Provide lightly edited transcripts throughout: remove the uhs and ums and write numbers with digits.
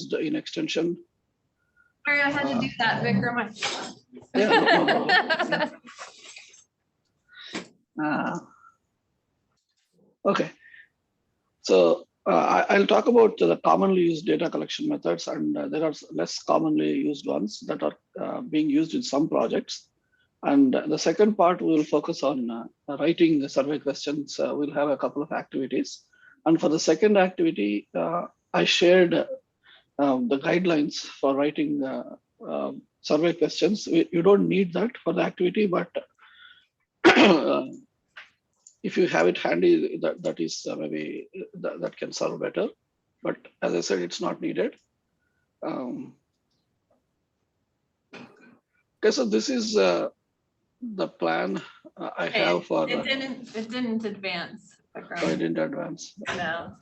used in extension. Sorry, I had to do that, Vikram. Yeah, no problem. Okay, so I'll talk about the commonly used data collection methods, and there are less commonly used ones that are being used in some projects. And the second part, we will focus on writing the survey questions. We'll have a couple of activities. And for the second activity, I shared the guidelines for writing survey questions. You don't need that for the activity, but if you have it handy, that is maybe that can serve better. But as I said, it's not needed. Okay, so this is the plan I have for. It didn't advance. Oh, it didn't advance. No.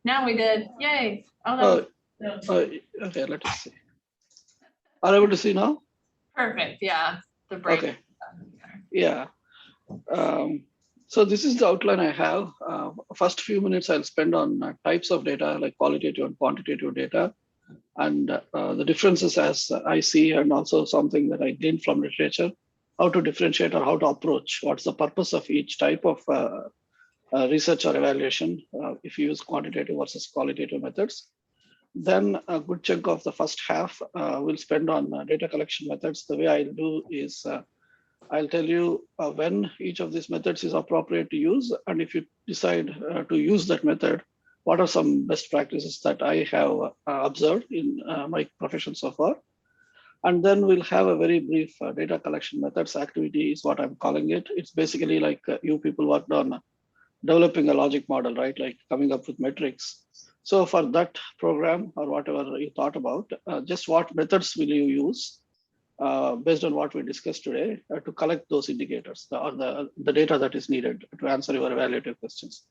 Now we did. Yay! Okay, let us see. Are you able to see now? Perfect. Yeah. The break. Okay. Yeah. So this is the outline I have. First few minutes I'll spend on types of data like qualitative and quantitative data, and the differences as I see, and also something that I gained from literature, how to differentiate or how to approach, what's the purpose of each type of research or evaluation if you use quantitative versus qualitative methods. Then a good chunk of the first half we'll spend on data collection methods. The way I'll do is I'll tell you when each of these methods is appropriate to use, and if you decide to use that method, what are some best practices that I have observed in my profession so far. And then we'll have a very brief data collection methods activity is what I'm calling it. It's basically like you people worked on developing a logic model, right? Like coming up with metrics. So for that program or whatever you thought about, just what methods will you use based on what we discussed today to collect those indicators or the data that is needed to answer your evaluative questions.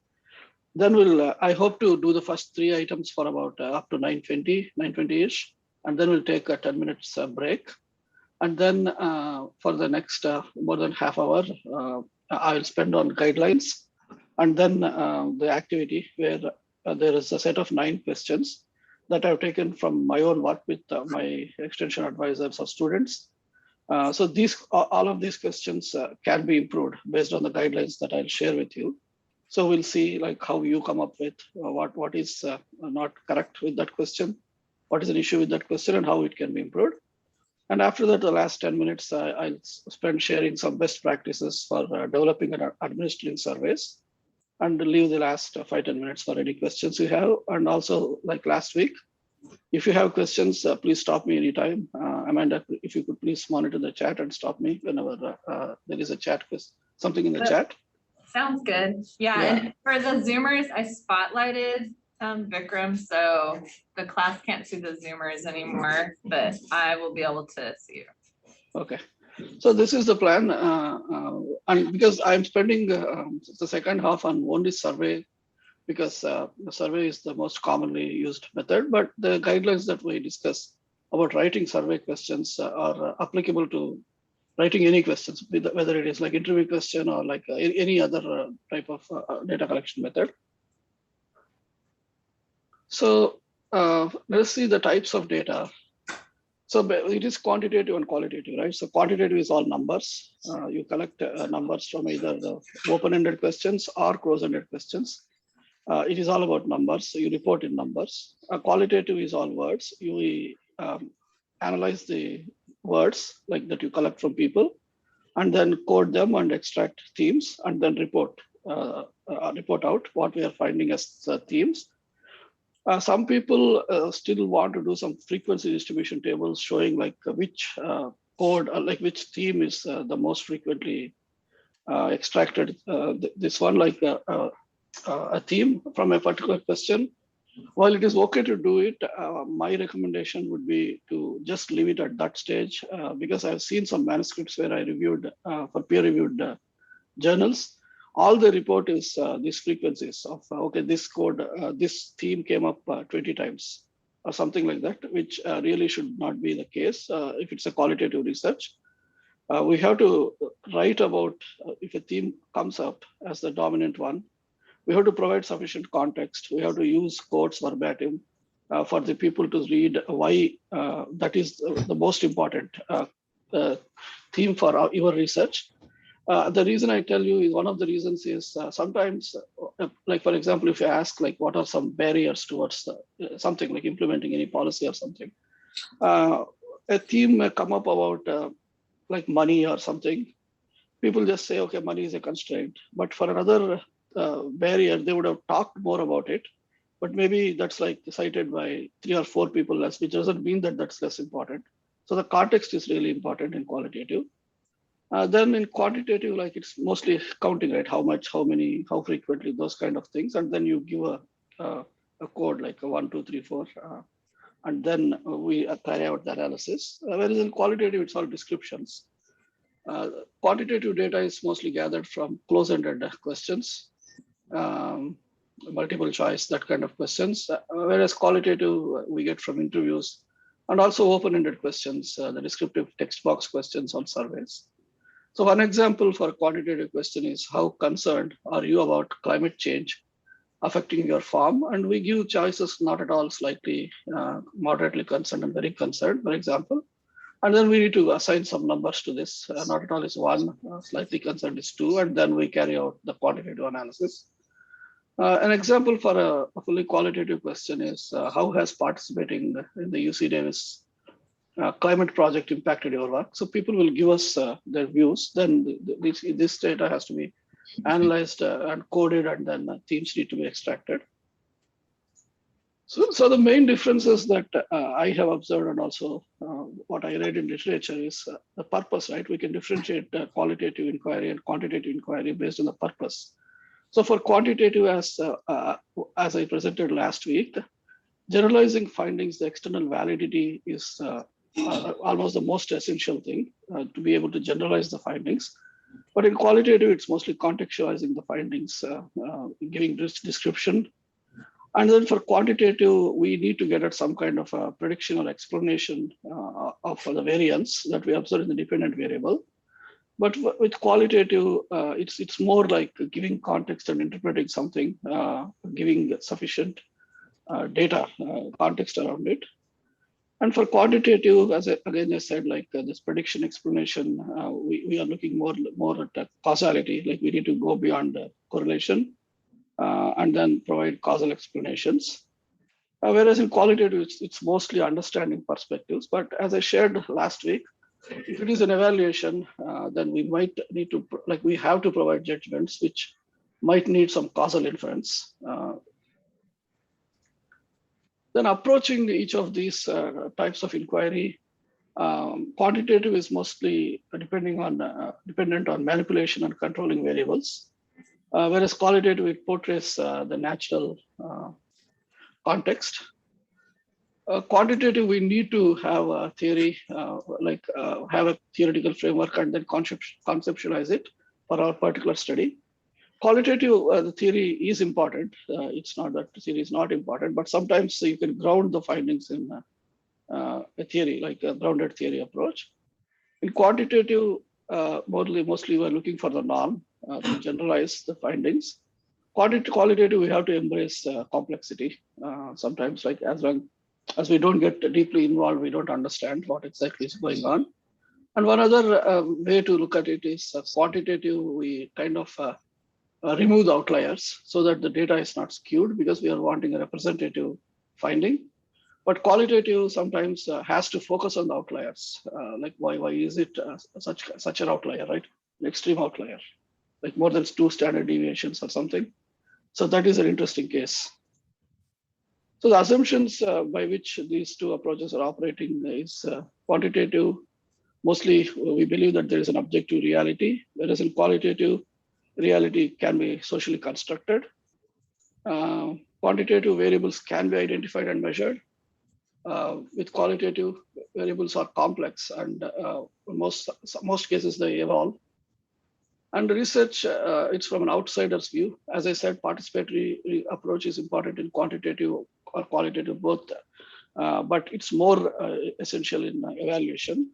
Then we'll, I hope to do the first 3 items for about up to 9:20-ish, and then we'll take a 10 minutes break. And then for the next more than half hour, I'll spend on guidelines, and then the activity where there is a set of 9 questions that I've taken from my own work with my extension advisors or students. So all of these questions can be improved based on the guidelines that I'll share with you. So we'll see like how you come up with what is not correct with that question, what is an issue with that question, and how it can be improved. And after that, the last 10 minutes, I'll spend sharing some best practices for developing and administering surveys, and leave the last 5-10 minutes for any questions you have. And also, like last week, if you have questions, please stop me anytime. Amanda, if you could please monitor the chat and stop me whenever there is a chat, something in the chat. Sounds good. Yeah, and for the Zoomers, I spotlighted Vikram, so the class can't see the Zoomers anymore, but I will be able to see you. Okay. So this is the plan, and because I'm spending the second half on only survey, because the survey is the most commonly used method, but the guidelines that we discuss about writing survey questions are applicable to writing any questions, whether it is like interview question or like any other type of data collection method. So let's see the types of data. So it is quantitative and qualitative, right? So quantitative is all numbers. You collect numbers from either the open-ended questions or closed-ended questions. It is all about numbers. So you report in numbers. Qualitative is all words. You analyze the words like that you collect from people, and then code them and extract themes, and then report out what we are finding as themes. Some people still want to do some frequency distribution tables showing like which code or like which theme is the most frequently extracted. This one like a theme from a particular question. While it is okay to do it, my recommendation would be to just leave it at that stage because I've seen some manuscripts where I reviewed for peer-reviewed journals. All they report is these frequencies of, okay, this code, this theme came up 20 times or something like that, which really should not be the case if it's a qualitative research. We have to write about if a theme comes up as the dominant one, we have to provide sufficient context. We have to use quotes verbatim. for the people to read why that is the most important theme for your research. The reason I tell you is one of the reasons is sometimes, like for example, if you ask like what are some barriers towards something like implementing any policy or something, a theme may come up about like money or something. People just say, okay, money is a constraint. But for another barrier, they would have talked more about it. But maybe that's like cited by 3 or 4 people less, which doesn't mean that that's less important. So the context is really important in qualitative. Then in quantitative, like it's mostly counting, right? How much, how many, how frequently, those kind of things. And then you give a code like a 1, 2, 3, 4. And then we carry out the analysis. Whereas in qualitative, it's all descriptions. Quantitative data is mostly gathered from close-ended questions, multiple choice, that kind of questions. Whereas qualitative, we get from interviews and also open-ended questions, the descriptive text box questions on surveys. So one example for a quantitative question is how concerned are you about climate change affecting your farm? And we give choices not at all, slightly, moderately concerned and very concerned, for example. And then we need to assign some numbers to this. Not at all is 1, slightly concerned is 2, and then we carry out the quantitative analysis. An example for a fully qualitative question is how has participating in the UC Davis climate project impacted your work? So people will give us their views. Then this data has to be analyzed and coded, and then themes need to be extracted. So the main differences that I have observed, and also what I read in literature, is the purpose, right? We can differentiate qualitative inquiry and quantitative inquiry based on the purpose. So for quantitative, as I presented last week, generalizing findings, the external validity is almost the most essential thing to be able to generalize the findings. But in qualitative, it's mostly contextualizing the findings, giving this description. And then for quantitative, we need to get at some kind of a prediction or explanation of the variance that we observe in the dependent variable. But with qualitative, it's more like giving context and interpreting something, giving sufficient data context around it. And for quantitative, as again I said, like this prediction explanation, we are looking more at causality, like we need to go beyond correlation and then provide causal explanations. Whereas in qualitative, it's mostly understanding perspectives. But as I shared last week, if it is an evaluation, then we might need to, like we have to provide judgments, which might need some causal inference. Then approaching each of these types of inquiry, quantitative is mostly dependent on manipulation and controlling variables, whereas qualitative, it portrays the natural context. Quantitative, we need to have a theory, have a theoretical framework and then conceptualize it for our particular study. Qualitative, the theory is important. It's not that the theory is not important, but sometimes you can ground the findings in a theory, like a grounded theory approach. In quantitative, mostly we're looking for the norm to generalize the findings. Qualitative, we have to embrace complexity. Sometimes, like as we don't get deeply involved, we don't understand what exactly is going on. And one other way to look at it is quantitative, we kind of remove the outliers so that the data is not skewed, because we are wanting a representative finding. But qualitative sometimes has to focus on the outliers. Like why is it such an outlier, right? An extreme outlier, like more than 2 standard deviations or something. So that is an interesting case. So the assumptions by which these 2 approaches are operating is quantitative. Mostly we believe that there is an objective reality, whereas in qualitative, reality can be socially constructed. Quantitative variables can be identified and measured. With qualitative, variables are complex, and most cases they evolve. And research, it's from an outsider's view. As I said, participatory approach is important in quantitative or qualitative both, but it's more essential in evaluation.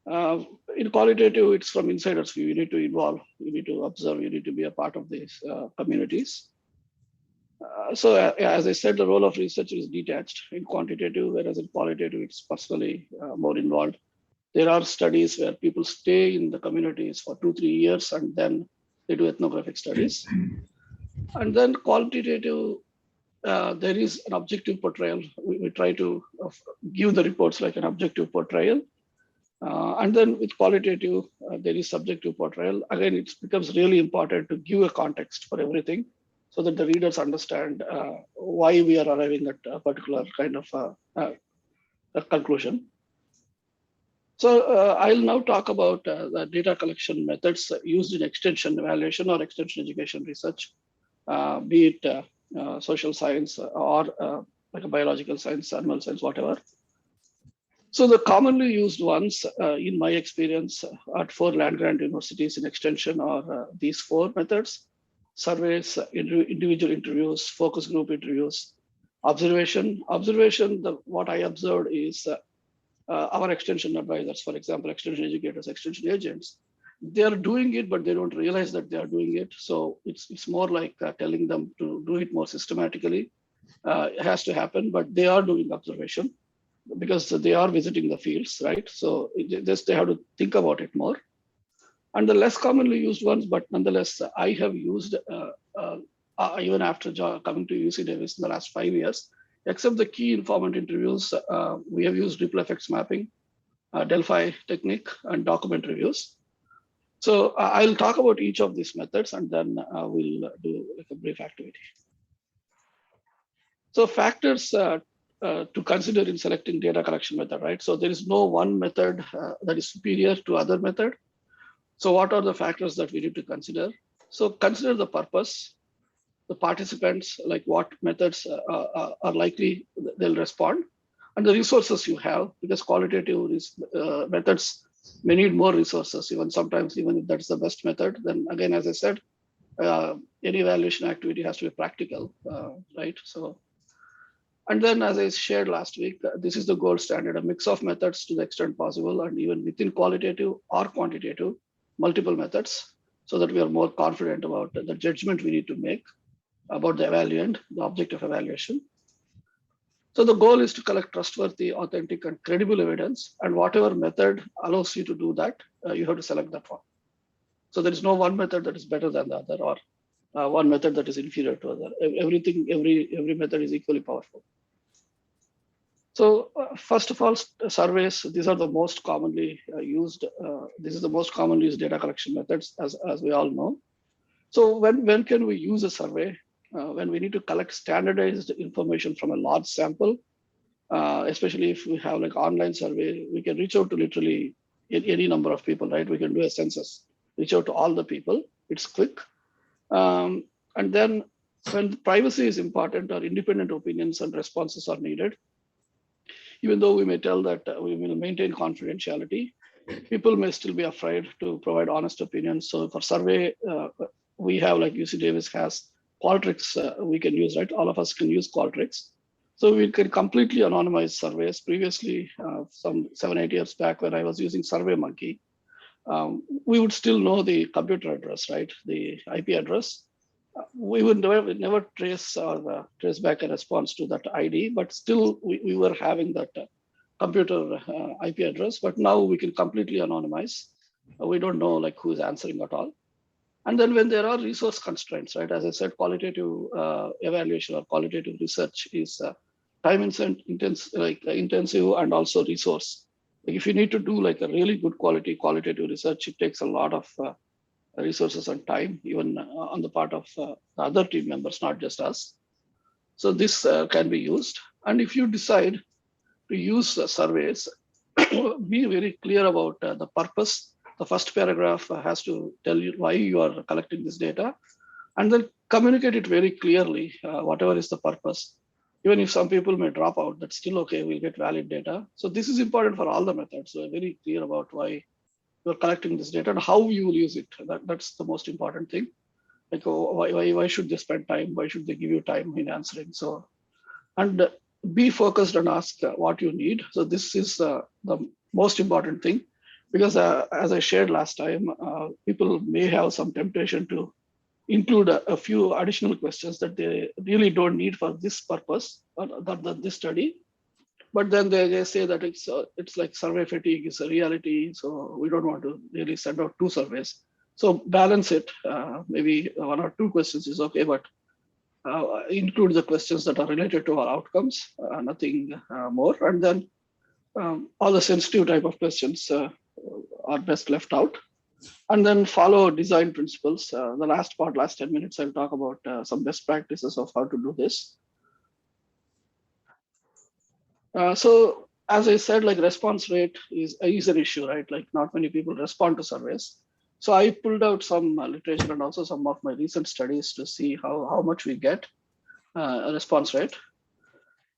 In qualitative, it's from insider's view. You need to involve, you need to observe, you need to be a part of these communities. As I said, the role of researcher is detached in quantitative, whereas in qualitative, it's personally more involved. There are studies where people stay in the communities for 2-3 years and then they do ethnographic studies. And then qualitative, there is an objective portrayal. We try to give the reports like an objective portrayal. And then with qualitative, there is subjective portrayal. Again, it becomes really important to give a context for everything so that the readers understand why we are arriving at a particular kind of a conclusion. So I'll now talk about the data collection methods used in extension evaluation or extension education research, be it social science or like a biological science, animal science, whatever. So the commonly used ones, in my experience, at 4 land-grant universities in extension are these 4 methods: surveys, individual interviews, focus group interviews, observation. Observation, what I observed is our extension advisors, for example, extension educators, extension agents, they are doing it, but they don't realize that they are doing it. So it's more like telling them to do it more systematically. It has to happen, but they are doing observation because they are visiting the fields, right? So they have to think about it more. And the less commonly used ones, but nonetheless, I have used even after coming to UC Davis in the last 5 years, except the key informant interviews, we have used ripple effects mapping, Delphi technique, and document reviews. So I'll talk about each of these methods and then we'll do like a brief activity. So factors to consider in selecting data collection method, right? So there is no one method that is superior to other method. So what are the factors that we need to consider? So consider the purpose, the participants, like what methods are likely they'll respond, and the resources you have, because qualitative methods may need more resources, even sometimes, even if that's the best method. Then again, as I said, any evaluation activity has to be practical, right? So, and then as I shared last week, this is the gold standard, a mix of methods to the extent possible, and even within qualitative or quantitative, multiple methods, so that we are more confident about the judgment we need to make about the evaluant, the object of evaluation. So the goal is to collect trustworthy, authentic, and credible evidence, and whatever method allows you to do that, you have to select that one. So there is no one method that is better than the other, or one method that is inferior to other. Every method is equally powerful. So first of all, surveys, these are the most commonly used. This is the most commonly used data collection methods, as we all know. So when can we use a survey? When we need to collect standardized information from a large sample, especially if we have like online survey, we can reach out to literally any number of people, right? We can do a census, reach out to all the people. It's quick. And then when privacy is important or independent opinions and responses are needed, even though we may tell that we will maintain confidentiality, people may still be afraid to provide honest opinions. So for survey, we have like UC Davis has Qualtrics we can use, right? All of us can use Qualtrics. So we can completely anonymize surveys. Previously, some 7-8 years back when I was using SurveyMonkey, we would still know the computer address, right? The IP address. We would never trace or trace back a response to that ID, but still we were having that computer IP address. But now we can completely anonymize. We don't know like who is answering at all. And then when there are resource constraints, right? As I said, qualitative evaluation or qualitative research is time intensive and also resource. Like if you need to do like a really good qualitative research, it takes a lot of resources and time, even on the part of the other team members, not just us. So this can be used. And if you decide to use surveys, be very clear about the purpose. The first paragraph has to tell you why you are collecting this data, and then communicate it very clearly, whatever is the purpose. Even if some people may drop out, that's still okay, we'll get valid data. So this is important for all the methods. So very clear about why you're collecting this data and how you will use it. That's the most important thing. Like, why should they spend time? Why should they give you time in answering? So, and be focused and ask what you need. So this is the most important thing, because as I shared last time, people may have some temptation to include a few additional questions that they really don't need for this purpose or this study. But then they say that it's like survey fatigue is a reality, so we don't want to really send out 2 surveys. So balance it. Maybe 1 or 2 questions is okay, but include the questions that are related to our outcomes, nothing more. And then all the sensitive type of questions are best left out. And then follow design principles. The last 10 minutes, I'll talk about some best practices of how to do this. So as I said, like response rate is an issue, right? Like not many people respond to surveys. So I pulled out some literature and also some of my recent studies to see how much we get a response rate.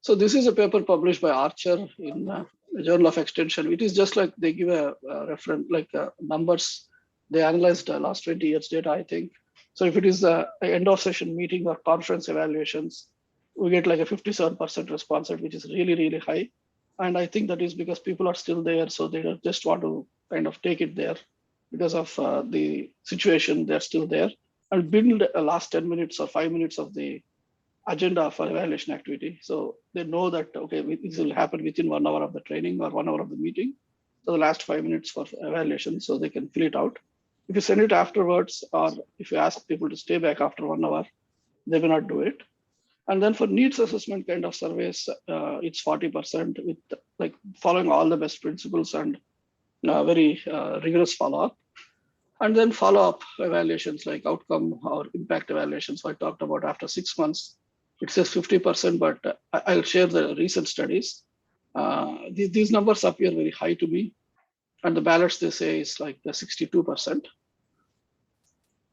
So this is a paper published by Archer in the Journal of Extension. It is just like they give a reference, like numbers. They analyzed the last 20 years data, I think. So if it is an end of session meeting or conference evaluations, we get like a 57% response rate, which is really, really high. And I think that is because people are still there. So they just want to kind of take it there because of the situation, they're still there, and build a last 10 minutes or 5 minutes of the agenda for evaluation activity. So they know that, okay, this will happen within 1 hour of the training or 1 hour of the meeting. So the last 5 minutes for evaluation, so they can fill it out. If you send it afterwards, or if you ask people to stay back after 1 hour, they may not do it. And then for needs assessment kind of surveys, it's 40% with like following all the best principles and very rigorous follow-up. And then follow-up evaluations like outcome or impact evaluations. So I talked about after 6 months, it says 50%, but I'll share the recent studies. These numbers appear very high to me. And the balance they say is like the 62%.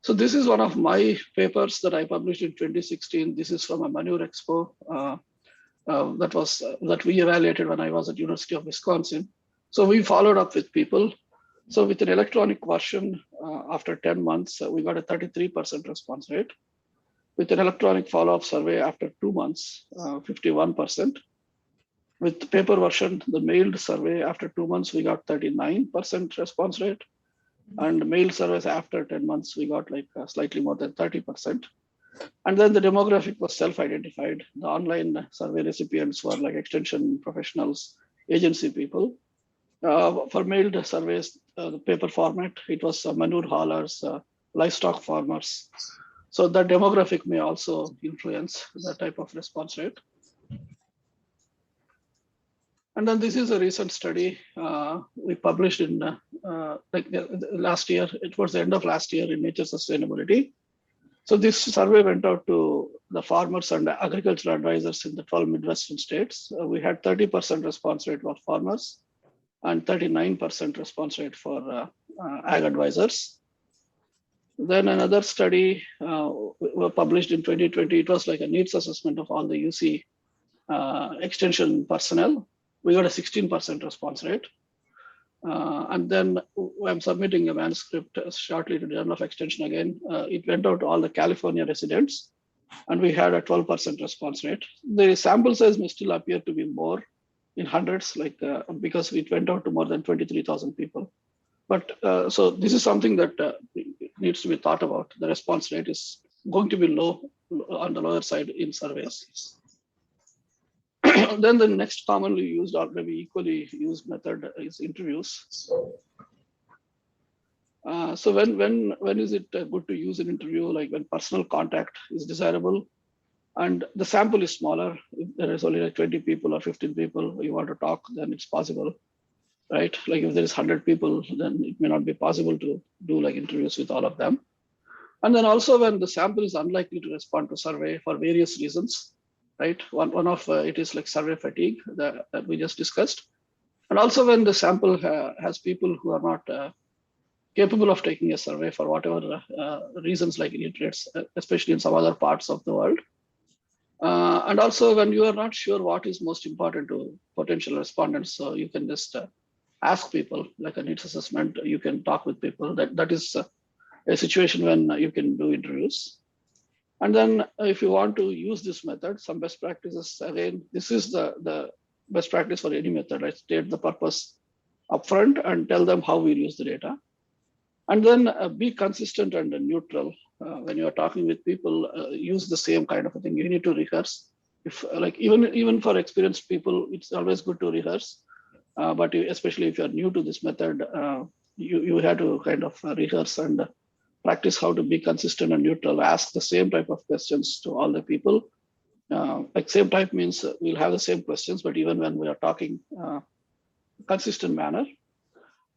So this is one of my papers that I published in 2016. This is from a Manure Expo that we evaluated when I was at University of Wisconsin. So we followed up with people. So with an electronic version, after 10 months, we got a 33% response rate. With an electronic follow-up survey after 2 months, 51%. With the paper version, the mailed survey after 2 months, we got 39% response rate. And mailed surveys after 10 months, we got like slightly more than 30%. And then the demographic was self-identified. The online survey recipients were like extension professionals, agency people. For mailed surveys, the paper format, it was manure haulers, livestock farmers. So the demographic may also influence the type of response rate. And then this is a recent study we published in last year. It was the end of last year in Nature Sustainability. So this survey went out to the farmers and agricultural advisors in the 12 Midwestern states. We had 30% response rate for farmers and 39% response rate for ag advisors. Then another study was published in 2020. It was like a needs assessment of all the UC extension personnel. We got a 16% response rate. And then I'm submitting a manuscript shortly to the Journal of Extension again. It went out to all the California residents, and we had a 12% response rate. The sample size may still appear to be more in hundreds, like because it went out to more than 23,000 people. But so this is something that needs to be thought about. The response rate is going to be low on the lower side in surveys. Then the next commonly used or maybe equally used method is interviews. So when is it good to use an interview? Like when personal contact is desirable and the sample is smaller. If there is only like 20 people or 15 people you want to talk, then it's possible, right? Like if there is 100 people, then it may not be possible to do like interviews with all of them. And then also when the sample is unlikely to respond to survey for various reasons, right? One of it is like survey fatigue that we just discussed. And also when the sample has people who are not capable of taking a survey for whatever reasons like illiterates, especially in some other parts of the world. And also when you are not sure what is most important to potential respondents, so you can just ask people like a needs assessment, you can talk with people. That is a situation when you can do interviews. And then if you want to use this method, some best practices, again, this is the best practice for any method. I state the purpose upfront and tell them how we use the data. And then be consistent and neutral. when you are talking with people, use the same kind of a thing. You need to rehearse. If like even for experienced people, it's always good to rehearse. But especially if you are new to this method, you have to kind of rehearse and practice how to be consistent and neutral. Ask the same type of questions to all the people. Like same type means we'll have the same questions, but even when we are talking, consistent manner.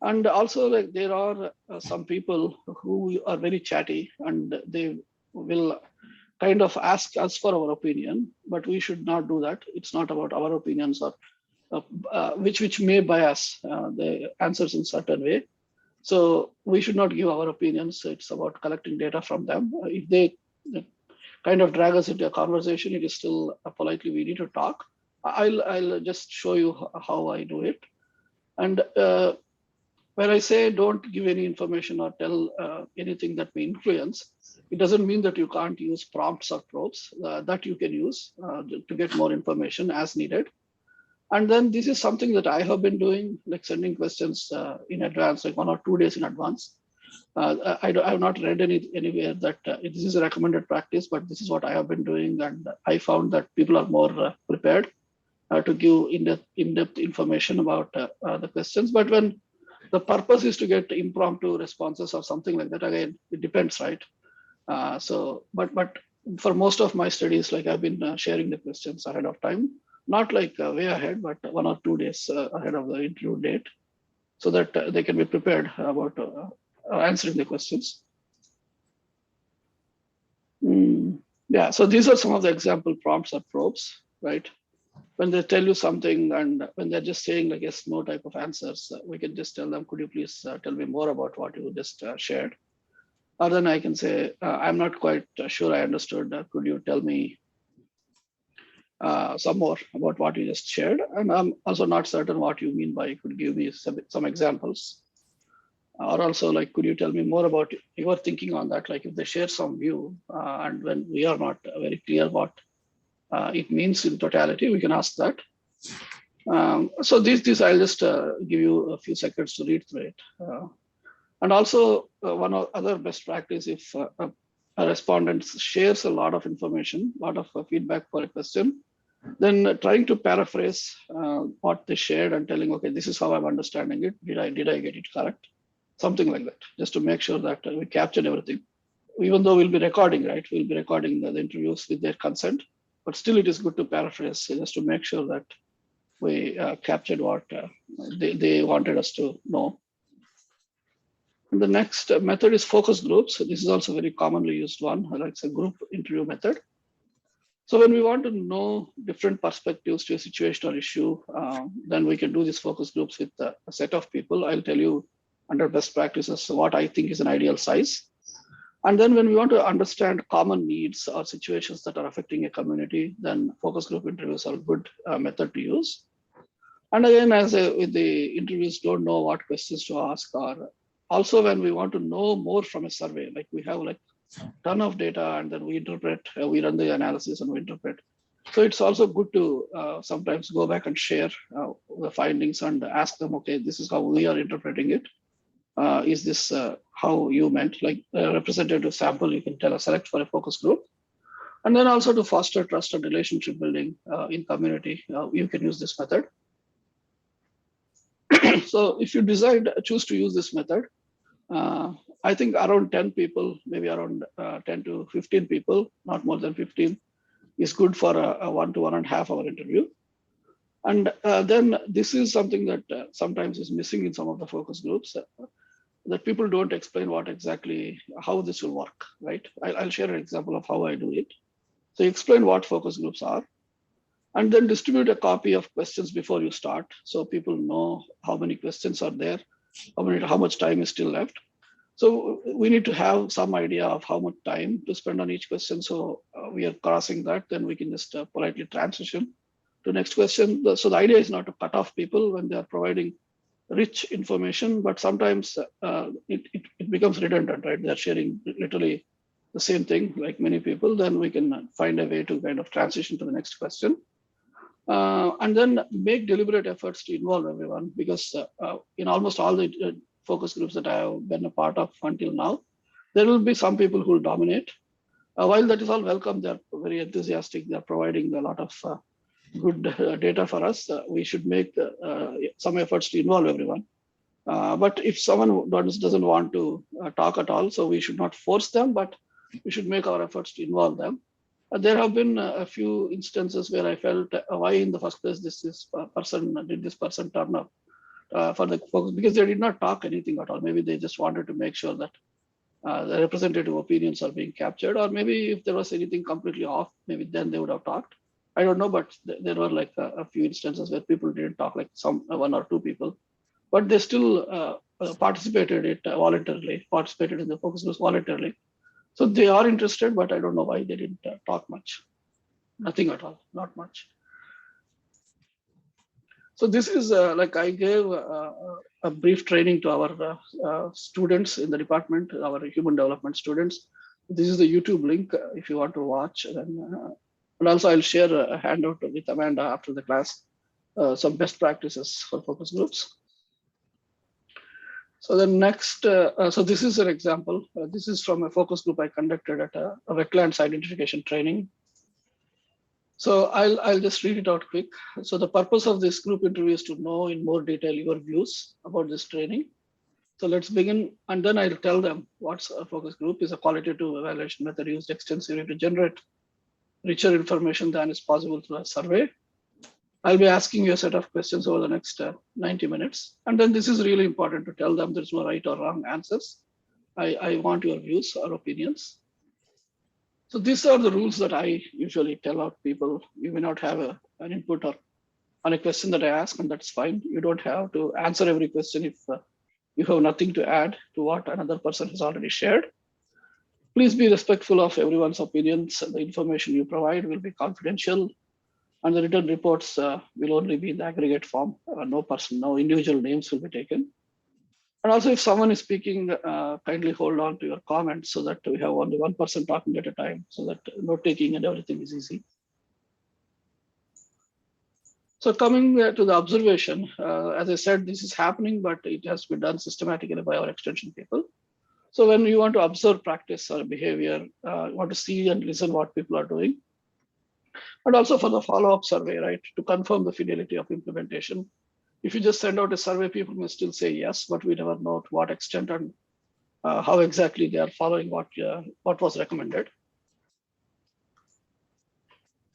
And also, like there are some people who are very chatty, and they will kind of ask us for our opinion, but we should not do that. It's not about our opinions or which may bias the answers in certain way. So we should not give our opinions. It's about collecting data from them. If they kind of drag us into a conversation, it is still politely we need to talk. I'll just show you how I do it. And when I say don't give any information or tell anything that may influence, it doesn't mean that you can't use prompts or probes that you can use to get more information as needed. And then this is something that I have been doing, like sending questions in advance, like 1 or 2 days in advance. I have not read anywhere that this is a recommended practice, but this is what I have been doing. And I found that people are more prepared to give in-depth information about the questions. But when the purpose is to get impromptu responses or something like that, again, it depends, right? But for most of my studies, like I've been sharing the questions ahead of time, not like way ahead, but 1 or 2 days ahead of the interview date, so that they can be prepared about answering the questions. Yeah, so these are some of the example prompts or probes, right? When they tell you something and when they're just saying like yes, no type of answers, we can just tell them, could you please tell me more about what you just shared? Or then I can say, I'm not quite sure I understood. Could you tell me some more about what you just shared? And I'm also not certain what you mean by could give me some examples. Or also like, could you tell me more about your thinking on that? Like if they share some view and when we are not very clear what it means in totality, we can ask that. So this I'll just give you a few seconds to read through it. And also one other best practice, if a respondent shares a lot of information, a lot of feedback for a question, then trying to paraphrase what they shared and telling, okay, this is how I'm understanding it. Did I get it correct? Something like that, just to make sure that we captured everything. Even though we'll be recording, right? We'll be recording the interviews with their consent, but still it is good to paraphrase just to make sure that we captured what they wanted us to know. And the next method is focus groups. So this is also a very commonly used one, like it's a group interview method. So when we want to know different perspectives to a situation or issue, then we can do these focus groups with a set of people. I'll tell you under best practices what I think is an ideal size. And then when we want to understand common needs or situations that are affecting a community, then focus group interviews are a good method to use. And again, as with the interviews, don't know what questions to ask, or also when we want to know more from a survey, like we have like a ton of data and then we interpret, we run the analysis and we interpret. So it's also good to sometimes go back and share the findings and ask them, okay, this is how we are interpreting it. Is this how you meant? Like a representative sample, you can select for a focus group. And then also to foster trust and relationship building in community, you can use this method. So if you choose to use this method, I think around 10 people, maybe around 10 to 15 people, not more than 15, is good for a 1 to 1.5 hour interview. And then this is something that sometimes is missing in some of the focus groups, that people don't explain how this will work, right? I'll share an example of how I do it. So you explain what focus groups are, and then distribute a copy of questions before you start, so people know how many questions are there, how much time is still left. So we need to have some idea of how much time to spend on each question. So we are crossing that, then we can just politely transition to next question. So the idea is not to cut off people when they are providing rich information, but sometimes it becomes redundant, right? They're sharing literally the same thing like many people. Then we can find a way to kind of transition to the next question. And then make deliberate efforts to involve everyone, because in almost all the focus groups that I have been a part of until now, There will be some people who will dominate. While that is all welcome, they're very enthusiastic. They're providing a lot of good data for us. We should make some efforts to involve everyone. But if someone doesn't want to talk at all, so we should not force them, but we should make our efforts to involve them. There have been a few instances where I felt, why in the first place did this person turn up for the focus, because they did not talk anything at all. Maybe they just wanted to make sure that the representative opinions are being captured, or maybe if there was anything completely off, maybe then they would have talked. I don't know, but there were like a few instances where people didn't talk, like one or two people, but they still participated participated in the focus groups voluntarily. So they are interested, but I don't know why they didn't talk much. Nothing at all, not much. So this is like I gave a brief training to our students in the department, our human development students. This is the YouTube link if you want to watch. And also I'll share a handout with Amanda after the class, some best practices for focus groups. So the next, so this is an example. This is from a focus group I conducted at a wetlands identification training. So I'll just read it out quick. So the purpose of this group interview is to know in more detail your views about this training. So let's begin, and then I'll tell them what's a focus group is. A qualitative evaluation method used extensively to generate richer information than is possible through a survey. I'll be asking you a set of questions over the next 90 minutes. And then this is really important to tell them there's no right or wrong answers. I want your views or opinions. So these are the rules that I usually tell out people. You may not have an input or on a question that I ask, and that's fine. You don't have to answer every question if you have nothing to add to what another person has already shared. Please be respectful of everyone's opinions. The information you provide will be confidential, and the written reports will only be in the aggregate form. No individual names will be taken. And also, if someone is speaking, kindly hold on to your comments so that we have only one person talking at a time, so that note taking and everything is easy. So coming to the observation, as I said, this is happening, but it has to be done systematically by our extension people. So when you want to observe practice or behavior, you want to see and listen what people are doing. And also for the follow-up survey, right, to confirm the fidelity of implementation. If you just send out a survey, people may still say yes, but we never know to what extent and how exactly they are following what was recommended.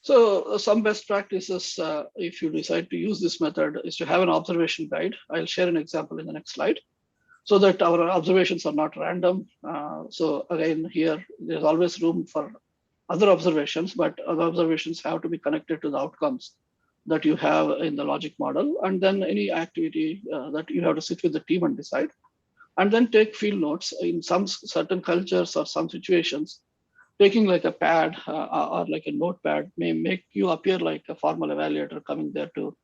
So some best practices, if you decide to use this method, is to have an observation guide. I'll share an example in the next slide, so that our observations are not random. So again, here, there's always room for other observations, but other observations have to be connected to the outcomes that you have in the logic model. And then any activity that you have to sit with the team and decide, and then take field notes. In some certain cultures or some situations, taking like a pad or like a notepad may make you appear like a formal evaluator coming there to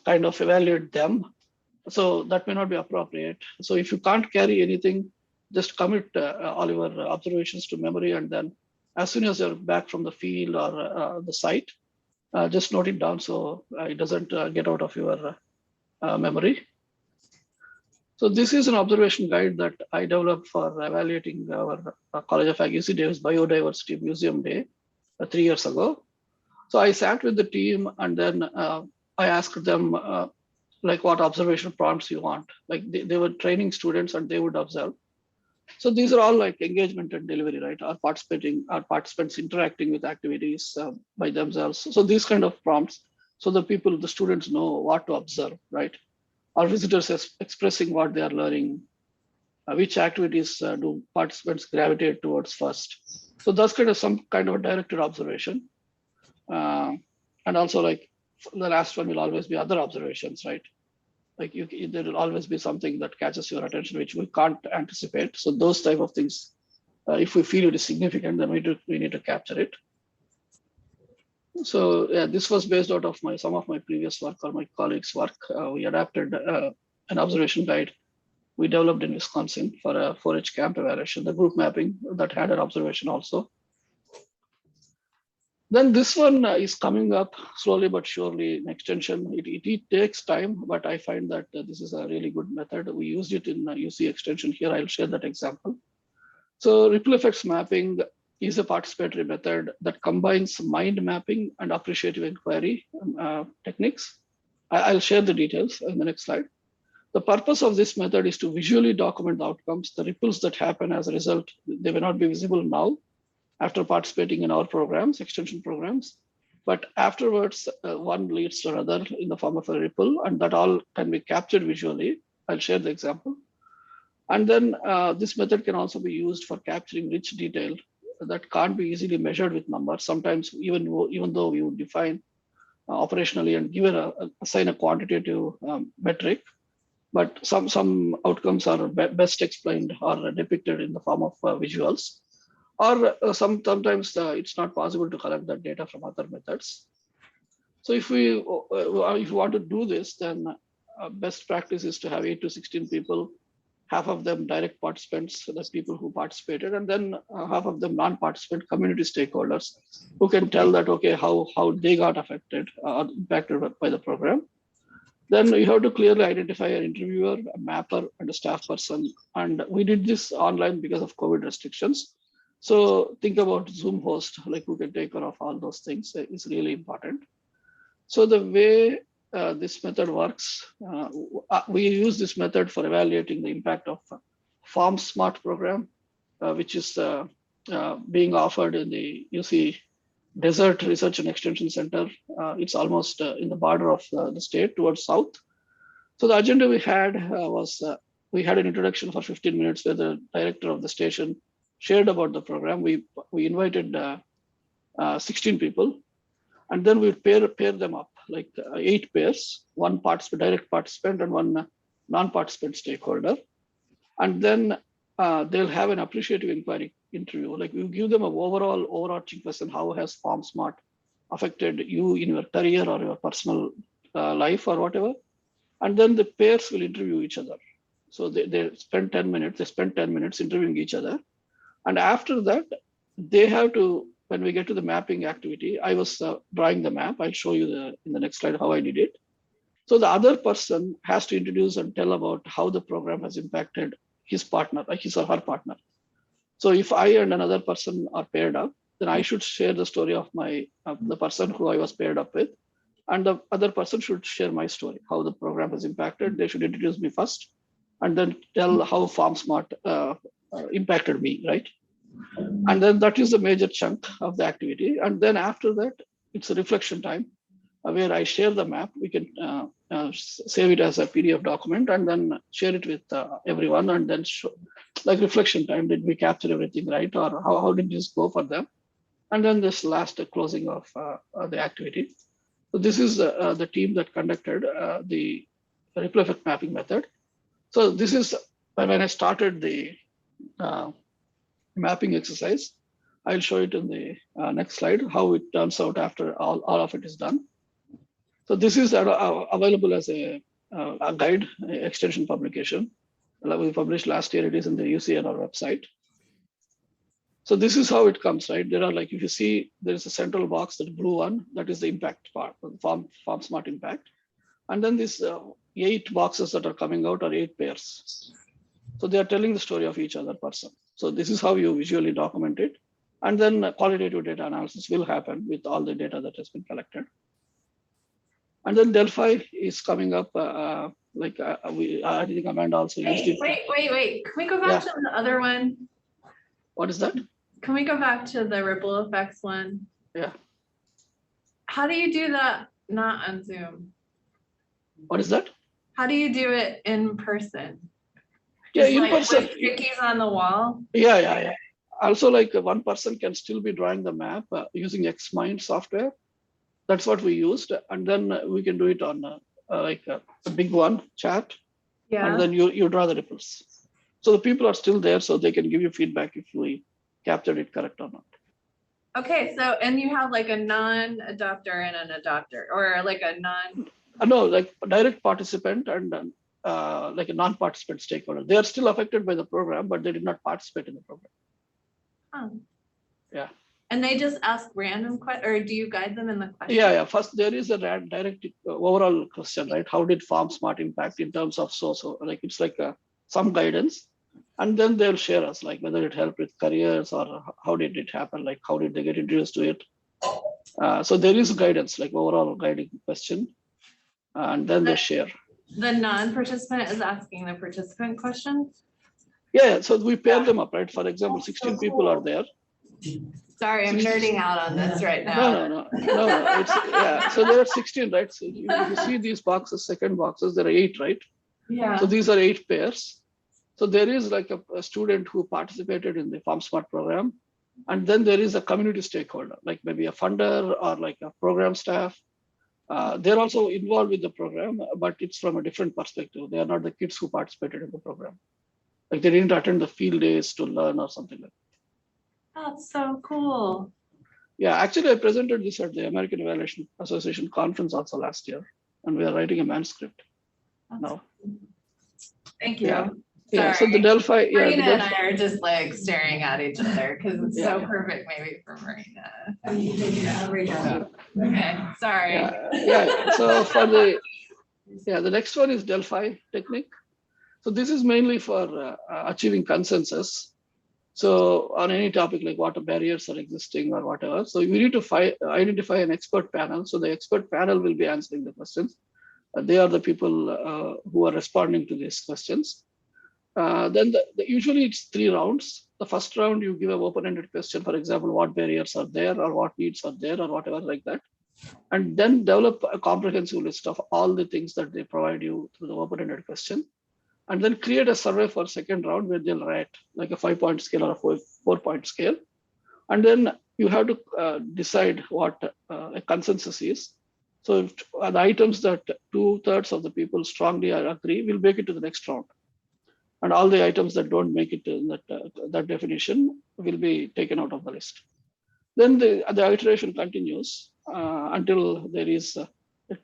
kind of evaluate them. So that may not be appropriate. So if you can't carry anything, just commit all your observations to memory, and then as soon as you're back from the field or the site, just note it down so it doesn't get out of your memory. So this is an observation guide that I developed for evaluating our College of Ag UC Davis Biodiversity Museum Day 3 years ago. So I sat with the team, and then I asked them like what observation prompts you want. Like they were training students and they would observe. So these are all like engagement and delivery, right? Our participants interacting with activities by themselves. So these kind of prompts, so the students know what to observe, right? Our visitors expressing what they are learning, which activities do participants gravitate towards first. So that's kind of some kind of a directed observation. And also like the last one will always be other observations, right? Like there will always be something that catches your attention, which we can't anticipate. So those type of things, if we feel it is significant, then we need to capture it. So yeah, this was based out of some of my previous work or my colleagues' work. We adapted an observation guide we developed in Wisconsin for a 4-H camp evaluation, the group mapping that had an observation also. Then this one is coming up slowly but surely in extension. It takes time, but I find that this is a really good method. We used it in UC extension here. I'll share that example. So ripple effects mapping is a participatory method that combines mind mapping and appreciative inquiry techniques. I'll share the details in the next slide. The purpose of this method is to visually document the outcomes, the ripples that happen as a result. They may not be visible now after participating in our programs, extension programs, but afterwards, one leads to another in the form of a ripple, and that all can be captured visually. I'll share the example. And then this method can also be used for capturing rich detail that can't be easily measured with numbers. Sometimes, even though we would define operationally and assign a quantitative metric, but some outcomes are best explained or depicted in the form of visuals. Or sometimes it's not possible to collect that data from other methods. So if you want to do this, then best practice is to have 8 to 16 people, half of them direct participants, so that's people who participated, and then half of them non-participant community stakeholders who can tell that, okay, how they got affected or impacted by the program. Then you have to clearly identify an interviewer, a mapper, and a staff person. And we did this online because of COVID restrictions. So think about Zoom host, like who can take care of all those things is really important. So the way this method works, we use this method for evaluating the impact of FarmSmart program, which is being offered in the UC Desert Research and Extension Center. It's almost in the border of the state towards south. So the agenda we had was we had an introduction for 15 minutes where the director of the station shared about the program. We invited 16 people, and then we pair them up like 8 pairs, one direct participant and one non-participant stakeholder. And then they'll have an appreciative inquiry interview. Like we give them an overarching question: how has FarmSmart affected you in your career or your personal life or whatever? And then the pairs will interview each other. So they spend 10 minutes. They spend 10 minutes interviewing each other, and after that, they have to. When we get to the mapping activity, I was drawing the map. I'll show you in the next slide how I did it. So the other person has to introduce and tell about how the program has impacted his partner, like his or her partner. So if I and another person are paired up, then I should share the story of the person who I was paired up with, and the other person should share my story, how the program has impacted. They should introduce me first, and then tell how FarmSmart impacted me, right? And then that is the major chunk of the activity. And then after that, it's a reflection time where I share the map. We can save it as a PDF document and then share it with everyone, and then show, like reflection time. Did we capture everything right, or how did this go for them? And then this last closing of the activity. So this is the team that conducted the ripple effect mapping method. So this is when I started the mapping exercise. I'll show it in the next slide, how it turns out after all of it is done. So this is available as a guide, extension publication. We published last year. It is in the UCNR website. So this is how it comes, right? There are, like, if you see, there is a central box, that blue one, that is the impact part, FarmSmart impact. And then these 8 boxes that are coming out are 8 pairs. So they are telling the story of each other person. So this is how you visually document it. And then qualitative data analysis will happen with all the data that has been collected. And then Delphi is coming up. I think Amanda also used it. Wait. Can we go back to the other one? What is that? Can we go back to the ripple effects one? Yeah. How do you do that not on Zoom? What is that? How do you do it in person? Yeah, in person. With stickies on the wall? Yeah. Also, like one person can still be drawing the map using Xmind software. That's what we used. And then we can do it on a big one, chat. Yeah. And then you draw the ripples. So the people are still there, so they can give you feedback if we captured it correct or not. Okay, so, and you have like a non-adopter and an adopter, or like a non... No, like a direct participant and like a non-participant stakeholder. They are still affected by the program, but they did not participate in the program. Oh. Yeah. And they just ask random questions, or do you guide them in the question? Yeah. First, there is a direct overall question, right? How did FarmSmart impact in terms of so like it's like some guidance. And then they'll share us, like whether it helped with careers or how did it happen, like how did they get introduced to it. So there is guidance, like overall guiding question, and then they share. The non-participant is asking the participant questions? Yeah, so we pair them up, right? For example, 16 people are there. Sorry, I'm nerding out on this right now. No. It's, yeah, so there are 16, right? So if you see these boxes, second boxes, there are 8, right? Yeah. So these are 8 pairs. So there is like a student who participated in the FarmSmart program. And then there is a community stakeholder, like maybe a funder or like a program staff. They're also involved with the program, but it's from a different perspective. They are not the kids who participated in the program. Like they didn't attend the field days to learn or something like that. That's so cool. Yeah, actually I presented this at the American Evaluation Association conference also last year, and we are writing a manuscript now. Thank you. Yeah. Yeah, so the Delphi, yeah. Marina and I are just like staring at each other because it's so perfect maybe for Marina. Okay, sorry. Yeah. So for the next one is Delphi technique. So this is mainly for achieving consensus. So on any topic like what barriers are existing or whatever. So we need to identify an expert panel. So the expert panel will be answering the questions. They are the people who are responding to these questions. Then usually it's 3 rounds. The first round, you give an open-ended question, for example, what barriers are there or what needs are there or whatever like that. And then develop a comprehensive list of all the things that they provide you through the open-ended question. And then create a survey for second round where they'll write like a 5-point scale or a 4-point scale. And then you have to decide what a consensus is. So if the items that 2/3 of the people strongly agree will make it to the next round. And all the items that don't make it in that definition will be taken out of the list. Then the iteration continues until there is a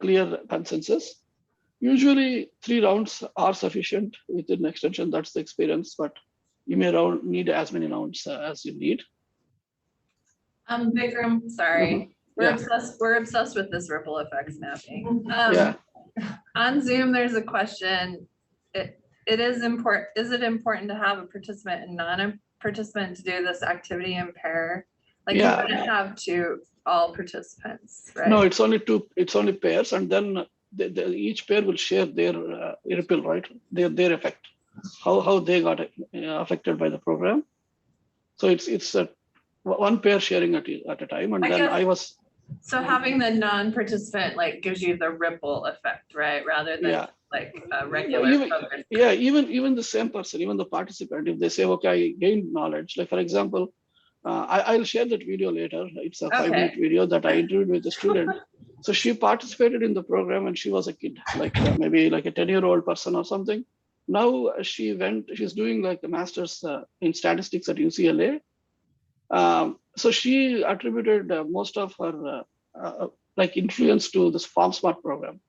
clear consensus. Usually 3 rounds are sufficient within extension. That's the experience, but you may need as many rounds as you need. Vikram, sorry. We're obsessed with this ripple effects mapping. On Zoom, there's a question. It is important. Is it important to have a participant and non-participant to do this activity in pair? Like you wouldn't have all participants, right? No, it's only 2. It's only pairs, and then each pair will share their ripple, right? Their effect, how they got affected by the program. So it's one pair sharing at a time, and then I was. So having the non-participant like gives you the ripple effect, right? Rather than like a regular program. Yeah, even the same person, even the participant, if they say, okay, I gained knowledge, like for example, I'll share that video later. It's a 5-minute video that I interviewed with a student. So she participated in the program and she was a kid, like maybe like a 10-year-old person or something. Now she's doing like a master's in statistics at UCLA. So she attributed most of her like influence to this FarmSmart program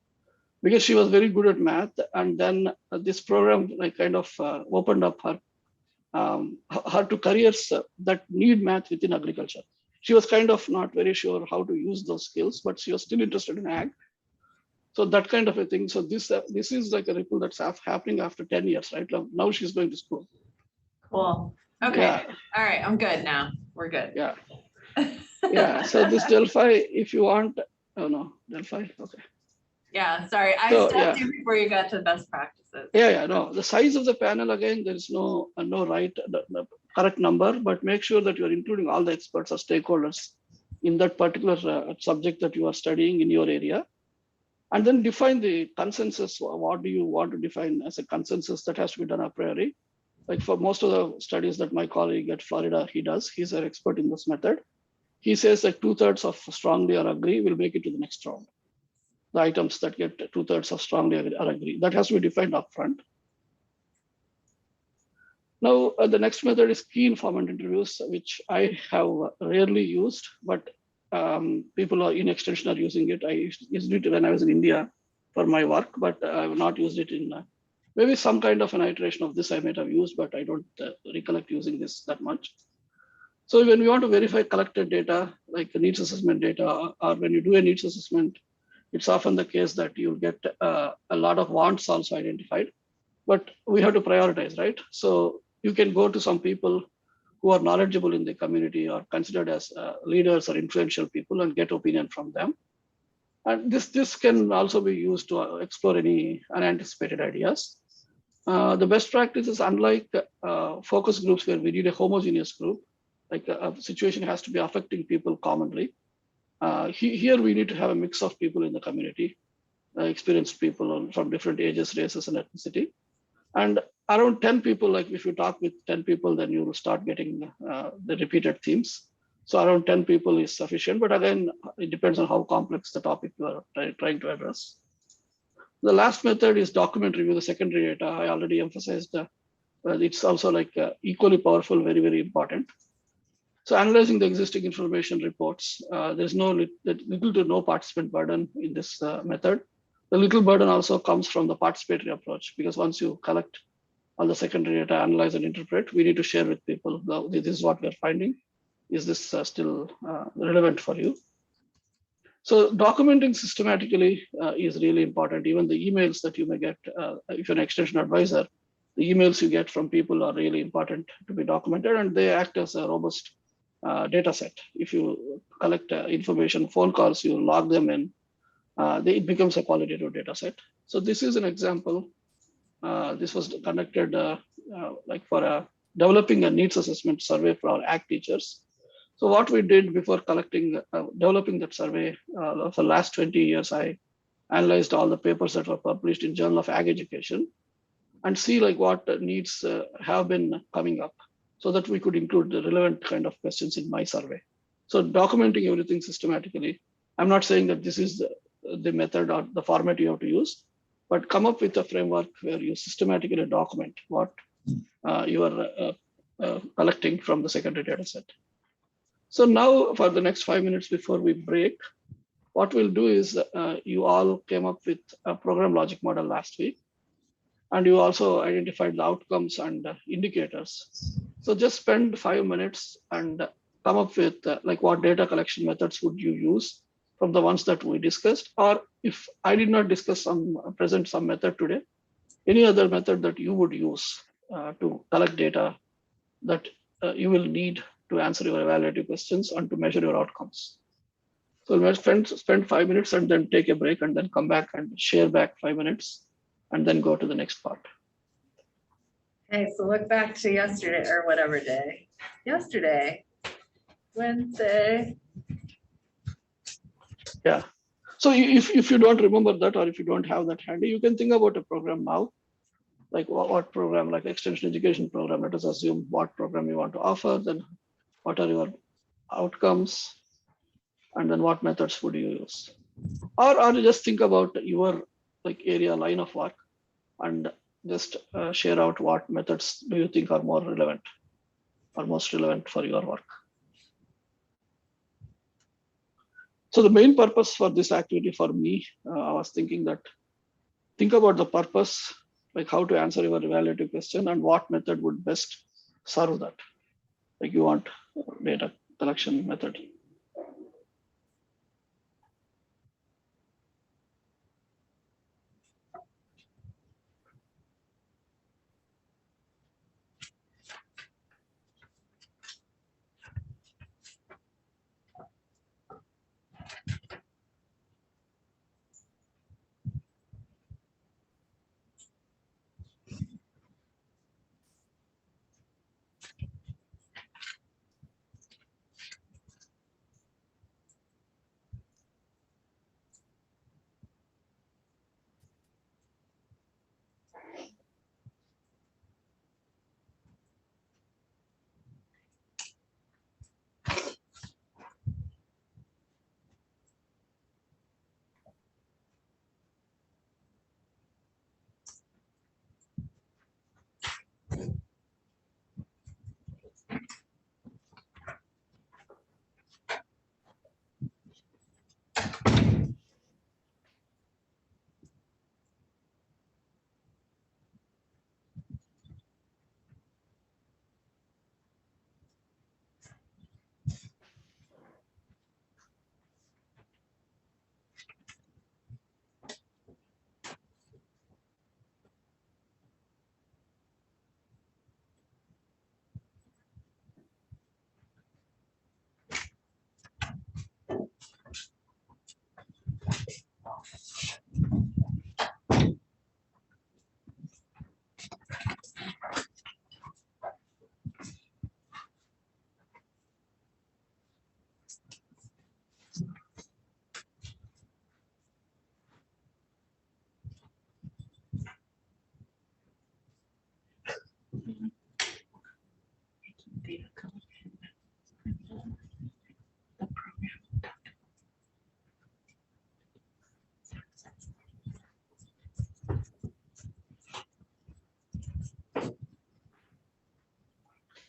because she was very good at math. And then this program like kind of opened up her to careers that need math within agriculture. She was kind of not very sure how to use those skills, but she was still interested in ag. So that kind of a thing. So this is like a ripple that's happening after 10 years, right? Now she's going to school. Cool. Okay. Yeah. All right. I'm good now. We're good. Yeah. Yeah. So this Delphi, if you want, oh no, Delphi. Okay. Yeah. Sorry. I stepped in before you got to best practices. Yeah. No, the size of the panel, again, there is no right, the correct number, but make sure that you're including all the experts or stakeholders in that particular subject that you are studying in your area. And then define the consensus. What do you want to define as a consensus that has to be done a priori? Like for most of the studies that my colleague at Florida, he's an expert in this method. He says that 2/3 of strongly or agree will make it to the next round. The items that get 2/3 of strongly or agree. That has to be defined upfront. Now, the next method is key informant interviews, which I have rarely used, but people in extension are using it. I used it when I was in India for my work, but I have not used it in maybe some kind of an iteration of this I might have used, but I don't recollect using this that much. So when we want to verify collected data, like the needs assessment data, or when you do a needs assessment, it's often the case that you get a lot of wants also identified, but we have to prioritize, right? So you can go to some people who are knowledgeable in the community or considered as leaders or influential people and get opinion from them. And this can also be used to explore any unanticipated ideas. The best practice is, unlike focus groups where we need a homogeneous group, like a situation has to be affecting people commonly. Here we need to have a mix of people in the community, experienced people from different ages, races, and ethnicity. And around 10 people, like if you talk with 10 people, then you will start getting the repeated themes. So around 10 people is sufficient, but again, it depends on how complex the topic you are trying to address. The last method is document review, the secondary data. I already emphasized it's also like equally powerful, very, very important. So analyzing the existing information reports, there's little to no participant burden in this method. The little burden also comes from the participatory approach, because once you collect all the secondary data, analyze and interpret, we need to share with people, this is what we're finding. Is this still relevant for you? So documenting systematically is really important. Even the emails that you may get, if you're an extension advisor, the emails you get from people are really important to be documented, and they act as a robust data set. If you collect information, phone calls, you log them in, it becomes a qualitative data set. So this is an example. This was conducted like for developing a needs assessment survey for our ACT teachers. So what we did before developing that survey, for the last 20 years, I analyzed all the papers that were published in Journal of Ag Education and see like what needs have been coming up, so that we could include the relevant kind of questions in my survey. So documenting everything systematically. I'm not saying that this is the method or the format you have to use, but come up with a framework where you systematically document what you are collecting from the secondary data set. So now for the next 5 minutes before we break, what we'll do is you all came up with a program logic model last week, and you also identified the outcomes and indicators. So just spend 5 minutes and come up with like what data collection methods would you use from the ones that we discussed, or if I did not present some method today, any other method that you would use to collect data that you will need to answer your evaluative questions and to measure your outcomes. So we'll spend 5 minutes and then take a break and then come back and share back 5 minutes and then go to the next part. Okay, so look back to yesterday or whatever day. Yesterday, Wednesday. Yeah. So if you don't remember that, or if you don't have that handy, you can think about a program now. Like what program, like extension education program, let us assume what program you want to offer, then what are your outcomes, and then what methods would you use? Or just think about your like area line of work and just share out what methods do you think are more relevant or most relevant for your work. So the main purpose for this activity for me, I was thinking that think about the purpose, like how to answer your evaluative question and what method would best serve that. Like you want data collection method.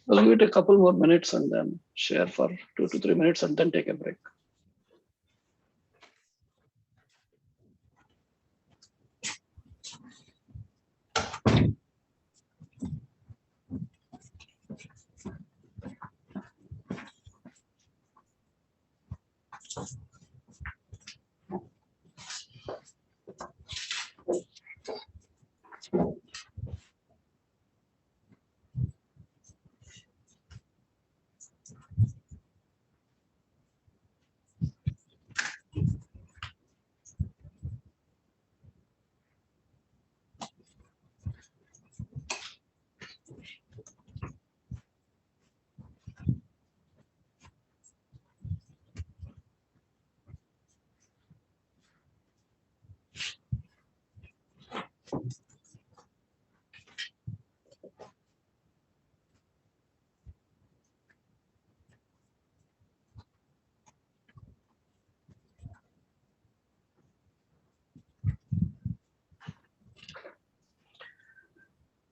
We'll give it a couple more minutes and then share for 2 to 3 minutes and then take a break.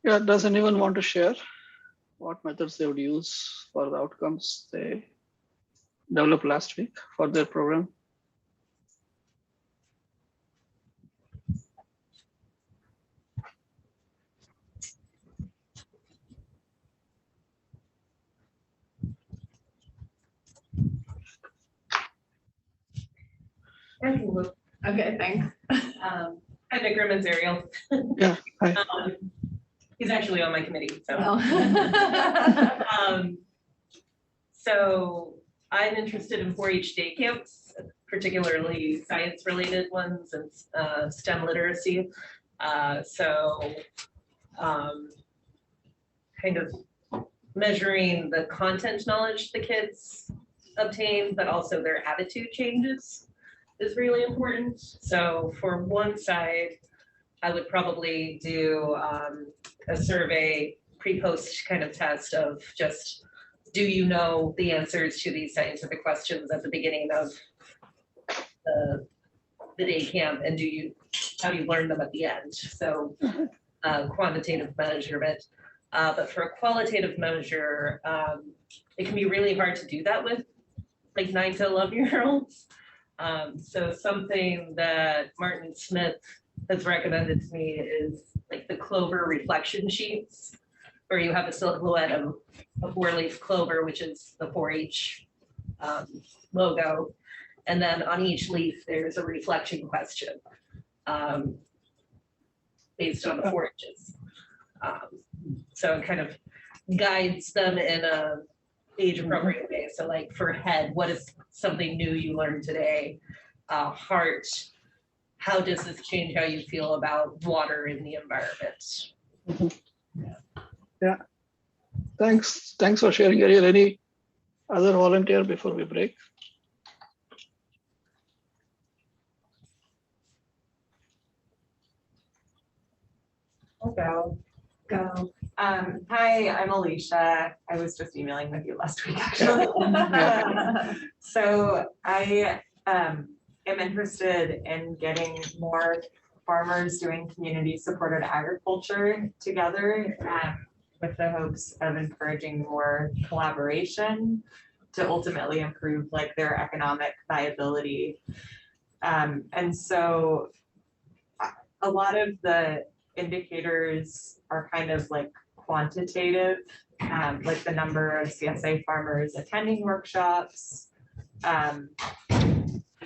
Yeah, does anyone want to share what methods they would use for the outcomes they developed last week for their program? Okay, thanks. Hi, Vikram and Zariel. Yeah, hi. He's actually on my committee, so. Oh. So I'm interested in 4-H day camps, particularly science-related ones and STEM literacy. Kind of measuring the content knowledge the kids obtain, but also their attitude changes is really important. So for one side, I would probably do a survey pre-post kind of test of just, do you know the answers to these scientific questions at the beginning of the day camp, and how do you learn them at the end? So quantitative measurement. But for a qualitative measure, it can be really hard to do that with like 9 to 11-year-olds. So something that Martin Smith has recommended to me is like the clover reflection sheets, where you have a silhouette of a 4-leaf clover, which is the 4-H logo. And then on each leaf, there's a reflection question based on the 4-H's. So it kind of guides them in a age-appropriate way. So like for head, what is something new you learned today? Heart, how does this change how you feel about water in the environment? Yeah. Thanks for sharing, Ariel. Any other volunteer before we break? I'll go. Hi, I'm Alicia. I was just emailing with you last week, actually. So I am interested in getting more farmers doing community supported agriculture together with the hopes of encouraging more collaboration to ultimately improve like their economic viability. And so a lot of the indicators are kind of like quantitative, like the number of CSA farmers attending workshops, and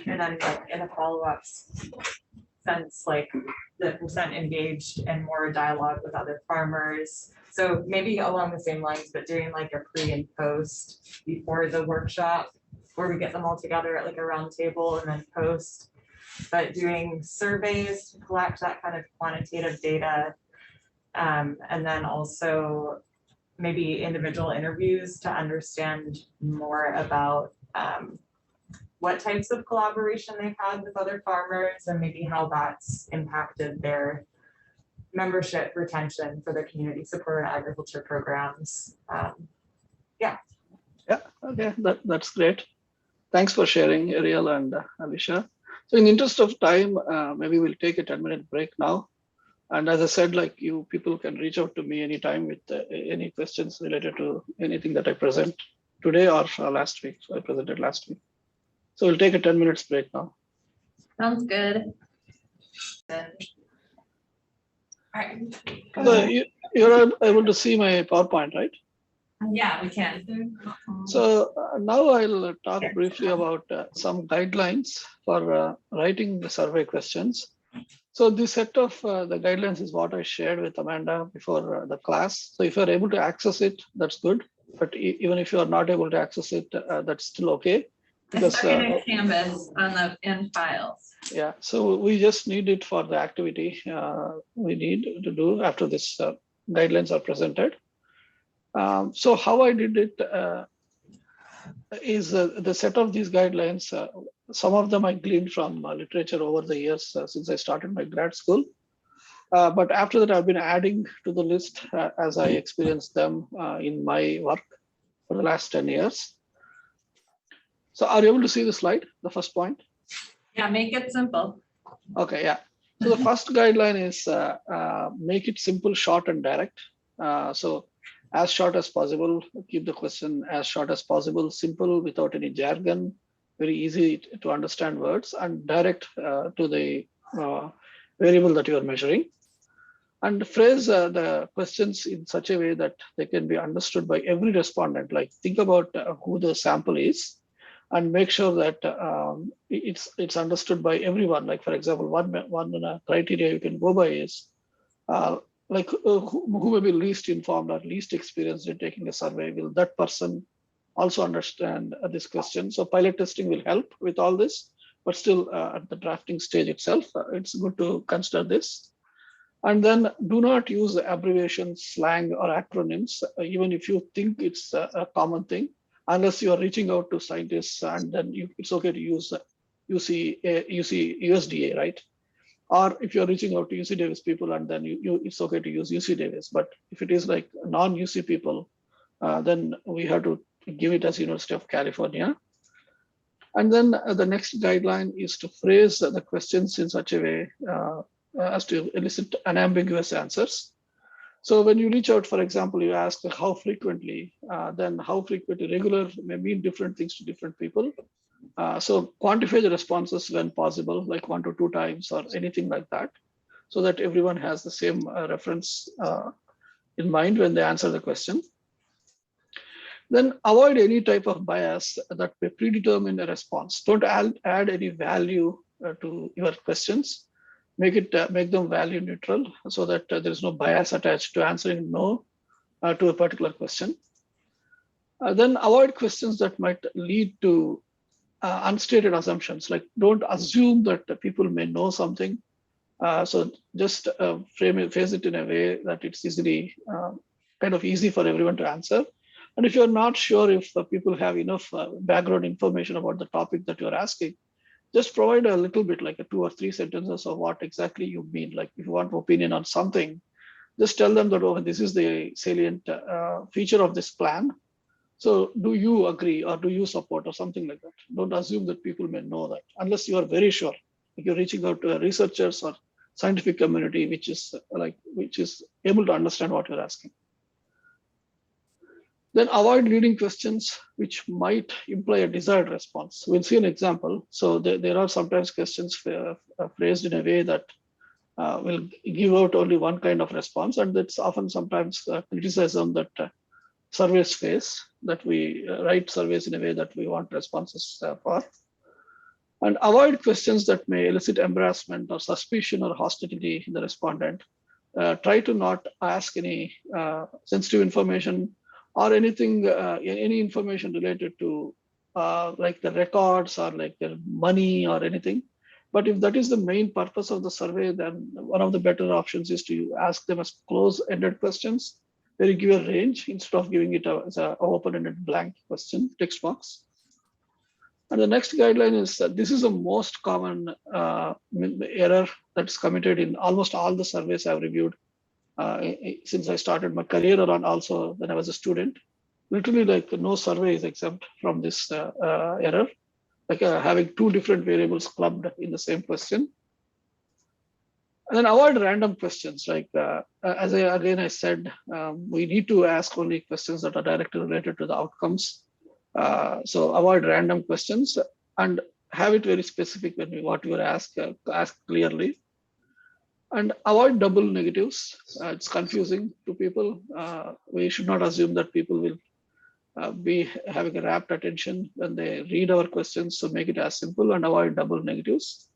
then like in a follow-ups sense, like the percent engaged and more dialogue with other farmers. So maybe along the same lines, but doing like a pre and post before the workshop, where we get them all together at like a round table and then post. But doing surveys to collect that kind of quantitative data, and then also maybe individual interviews to understand more about what types of collaboration they've had with other farmers and maybe how that's impacted their membership retention for their community supported agriculture programs. Yeah, okay, that's great. Thanks for sharing, Ariel and Alicia. So in the interest of time, maybe we'll take a 10-minute break now. And as I said, like you people can reach out to me anytime with any questions related to anything that I present today or last week. So I presented last week. So we'll take a 10 minutes break now. Sounds good. Alright. So you're able to see my PowerPoint, right? Yeah, we can. So now I'll talk briefly about some guidelines for writing the survey questions. So this set of the guidelines is what I shared with Amanda before the class. So if you're able to access it, that's good. But even if you are not able to access it, that's still okay. I Because stuck it in Canvas in files. yeah, so we just need it for the activity we need to do after this guidelines are presented. So how I did it is the set of these guidelines. Some of them I gleaned from literature over the years since I started my grad school. But after that, I've been adding to the list as I experienced them in my work for the last 10 years. So are you able to see the slide, the first point? Yeah, make it simple. Okay, yeah. So the first guideline is make it simple, short, and direct. So as short as possible, keep the question as short as possible, simple without any jargon, very easy to understand words, and direct to the variable that you are measuring. And phrase the questions in such a way that they can be understood by every respondent. Like think about who the sample is, and make sure that it's understood by everyone. Like for example, one criteria you can go by is who may be least informed or least experienced in taking a survey. Will that person also understand this question? So pilot testing will help with all this, but still at the drafting stage itself, it's good to consider this. And then do not use abbreviations, slang, or acronyms, even if you think it's a common thing, unless you are reaching out to scientists, and then it's okay to use USDA, right? Or if you're reaching out to UC Davis people, and then it's okay to use UC Davis. But if it is like non-UC people, then we have to give it as University of California. And then the next guideline is to phrase the questions in such a way as to elicit unambiguous answers. So when you reach out, for example, you ask how frequently, then how frequently, regular may mean different things to different people. So quantify the responses when possible, like 1 to 2 times or anything like that, so that everyone has the same reference in mind when they answer the question. Then avoid any type of bias that may predetermine a response. Don't add any value to your questions. Make them value neutral so that there is no bias attached to answering no to a particular question. Then avoid questions that might lead to unstated assumptions. Like don't assume that people may know something. So just phrase it in a way that it's easily kind of easy for everyone to answer. And if you're not sure if people have enough background information about the topic that you're asking, just provide a little bit, like 2 or 3 sentences of what exactly you mean. Like if you want opinion on something, just tell them that, oh, this is the salient feature of this plan. So do you agree or do you support or something like that? Don't assume that people may know that unless you are very sure. If you're reaching out to researchers or scientific community, which is able to understand what you're asking. Then avoid leading questions which might imply a desired response. We'll see an example. So there are sometimes questions phrased in a way that will give out only one kind of response, and that's often sometimes criticism that surveys face, that we write surveys in a way that we want responses for. And avoid questions that may elicit embarrassment or suspicion or hostility in the respondent. Try to not ask any sensitive information or anything, any information related to like the records or like their money or anything. But if that is the main purpose of the survey, then one of the better options is to ask them as close-ended questions, where you give a range instead of giving it as an open-ended blank question, text box. And the next guideline is this is the most common error that's committed in almost all the surveys I've reviewed since I started my career and also when I was a student. literally like no survey is exempt from this error, like having two different variables clubbed in the same question. And then avoid random questions. Like as I said, we need to ask only questions that are directly related to the outcomes. So avoid random questions and have it very specific when what you are asked clearly. And avoid double negatives. It's confusing to people. We should not assume that people will be having a rapt attention when they read our questions. So make it as simple and avoid double negatives.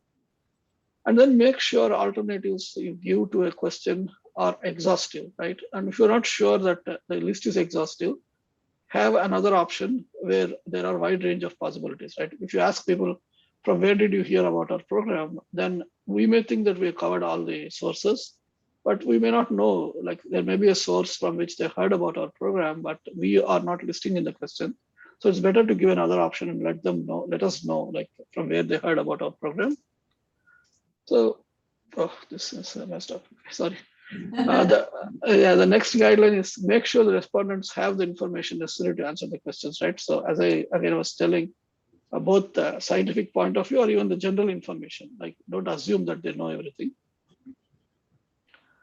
And then make sure alternatives you give to a question are exhaustive, right? And if you're not sure that the list is exhaustive, have another option where there are a wide range of possibilities, right? If you ask people, from where did you hear about our program? Then we may think that we covered all the sources, but we may not know, like there may be a source from which they heard about our program, but we are not listing in the question. So it's better to give another option and let us know, like from where they heard about our program. So, oh, this is messed up. Sorry. The next guideline is make sure the respondents have the information necessary to answer the questions, right? So as I was telling, both the scientific point of view or even the general information, like don't assume that they know everything.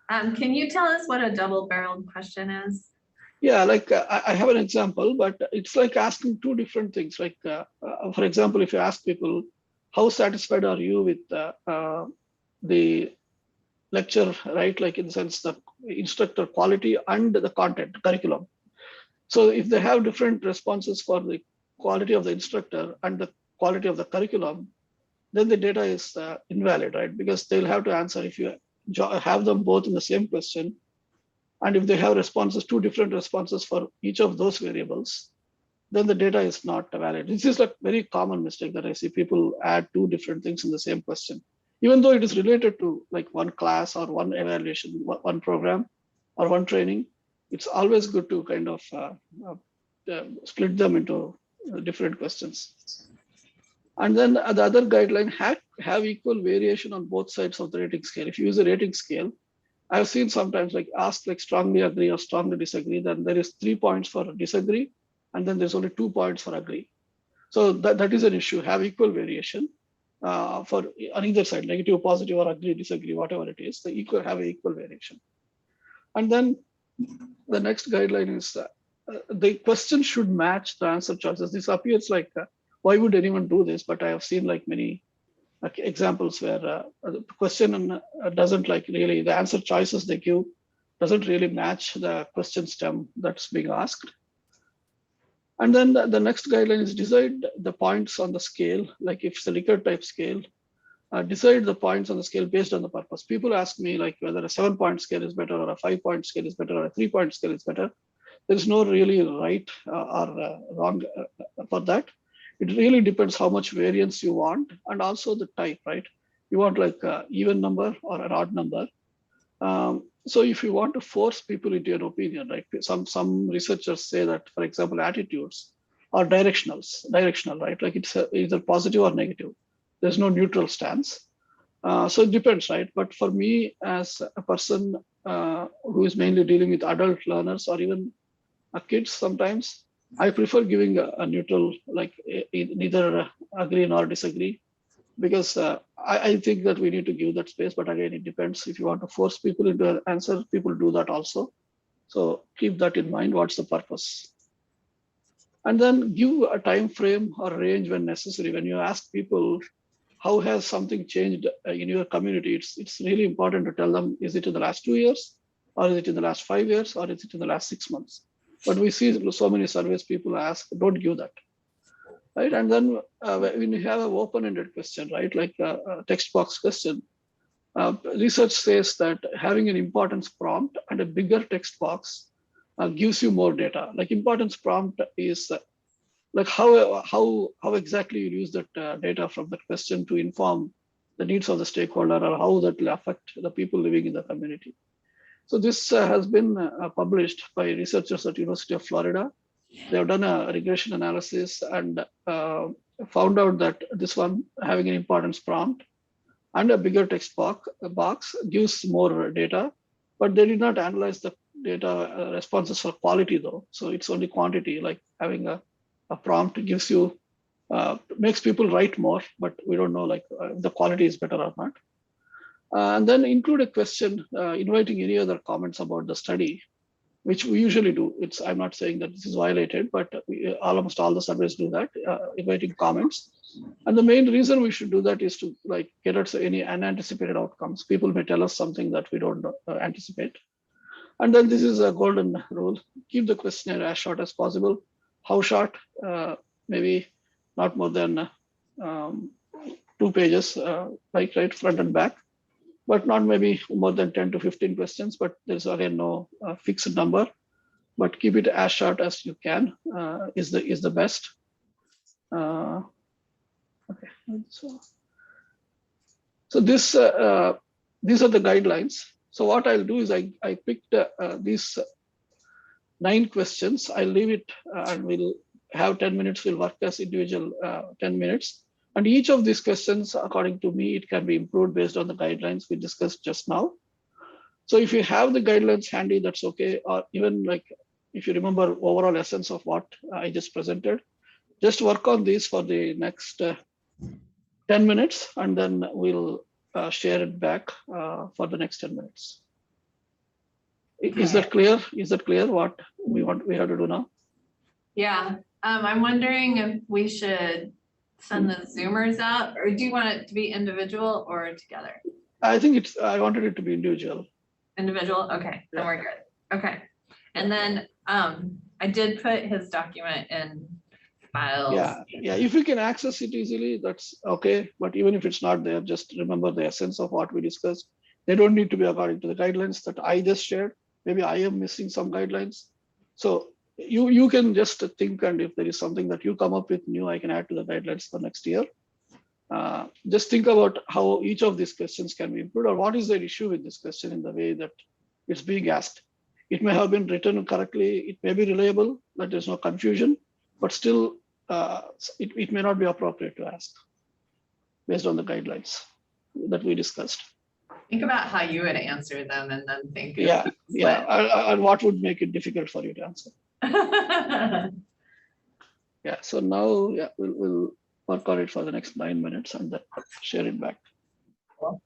Can you tell us what a double-barreled question is? Yeah, like I have an example, but it's like asking two different things. Like, for example, if you ask people, how satisfied are you with the lecture, right? Like in the sense the instructor quality and the content, curriculum. So if they have different responses for the quality of the instructor and the quality of the curriculum, then the data is invalid, right? Because they'll have to answer if you have them both in the same question. And if they have responses, two different responses for each of those variables, then the data is not valid. This is a very common mistake that I see people add two different things in the same question, even though it is related to like one class or one evaluation, one program or one training. It's always good to kind of split them into different questions. And then the other guideline, have equal variation on both sides of the rating scale. If you use a rating scale, I've seen sometimes like ask like strongly agree or strongly disagree, then there is 3 points for disagree, and then there's only 2 points for agree. So that is an issue, have equal variation for on either side, negative, positive, or agree, disagree, whatever it is, the have equal variation. And then the next guideline is the question should match the answer choices. This appears like, why would anyone do this? But I have seen like many examples where the question doesn't like really, the answer choices they give doesn't really match the question stem that's being asked. And then the next guideline is decide the points on the scale, like if it's a Likert type scale, decide the points on the scale based on the purpose. People ask me like whether a 7-point scale is better or a 5-point scale is better or a 3-point scale is better. There's no really right or wrong for that. It really depends how much variance you want and also the type, right? You want like an even number or an odd number. So if you want to force people into an opinion, right? Some researchers say that, for example, attitudes are directional, right? Like it's either positive or negative. There's no neutral stance. So it depends, right? But for me, as a person who is mainly dealing with adult learners or even kids sometimes, I prefer giving a neutral, like neither agree nor disagree, because I think that we need to give that space. But again, it depends. If you want to force people into an answer, people do that also. So keep that in mind. What's the purpose? And then give a time frame or range when necessary. When you ask people, how has something changed in your community? It's really important to tell them, is it in the last 2 years? Or is it in the last 5 years? Or is it in the last 6 months? But we see so many surveys people ask, don't give that, right? And then when you have an open-ended question, right, like a text box question, research says that having an importance prompt and a bigger text box gives you more data. Like importance prompt is like how exactly you use that data from that question to inform the needs of the stakeholder or how that will affect the people living in the community. So this has been published by researchers at University of Florida. They have done a regression analysis and found out that this one having an importance prompt and a bigger text box gives more data, but they did not analyze the data responses for quality though. So it's only quantity, like having a prompt gives you, makes people write more, but we don't know like if the quality is better or not. And then include a question inviting any other comments about the study, which we usually do. I'm not saying that this is violated, but almost all the surveys do that, inviting comments. And the main reason we should do that is to like get us any unanticipated outcomes. People may tell us something that we don't anticipate. And then this is a golden rule. Keep the questionnaire as short as possible. How short? Maybe not more than 2 pages, like right front and back, but not maybe more than 10 to 15 questions. But there's again no fixed number. But keep it as short as you can is the best. Okay, so this these are the guidelines. So what I'll do is I picked these 9 questions. I'll leave it and we'll have 10 minutes. We'll work as individual 10 minutes. And each of these questions, according to me, it can be improved based on the guidelines we discussed just now. So if you have the guidelines handy, that's okay. Or even like if you remember overall essence of what I just presented, just work on these for the next 10 minutes, and then we'll share it back for the next 10 minutes. Is that clear? Is that clear what we have to do now? Yeah, I'm wondering if we should send the Zoomers out, or do you want it to be individual or together? I think I wanted it to be individual. Individual, okay, then we're good. Okay, and then I did put his document in files. Yeah. If you can access it easily, that's okay. But even if it's not there, just remember the essence of what we discussed. They don't need to be according to the guidelines that I just shared. Maybe I am missing some guidelines. So you can just think, and if there is something that you come up with new, I can add to the guidelines for next year. Just think about how each of these questions can be improved, or what is the issue with this question in the way that it's being asked. It may have been written correctly, it may be reliable, but there's no confusion, but still it may not be appropriate to ask based on the guidelines that we discussed. Think about how you would answer them and then think. Yeah. And what would make it difficult for you to answer? Yeah, so now we'll work on it for the next 9 minutes and then share it back. Cool.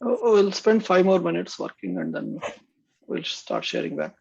We'll spend 5 more minutes working and then we'll start sharing back.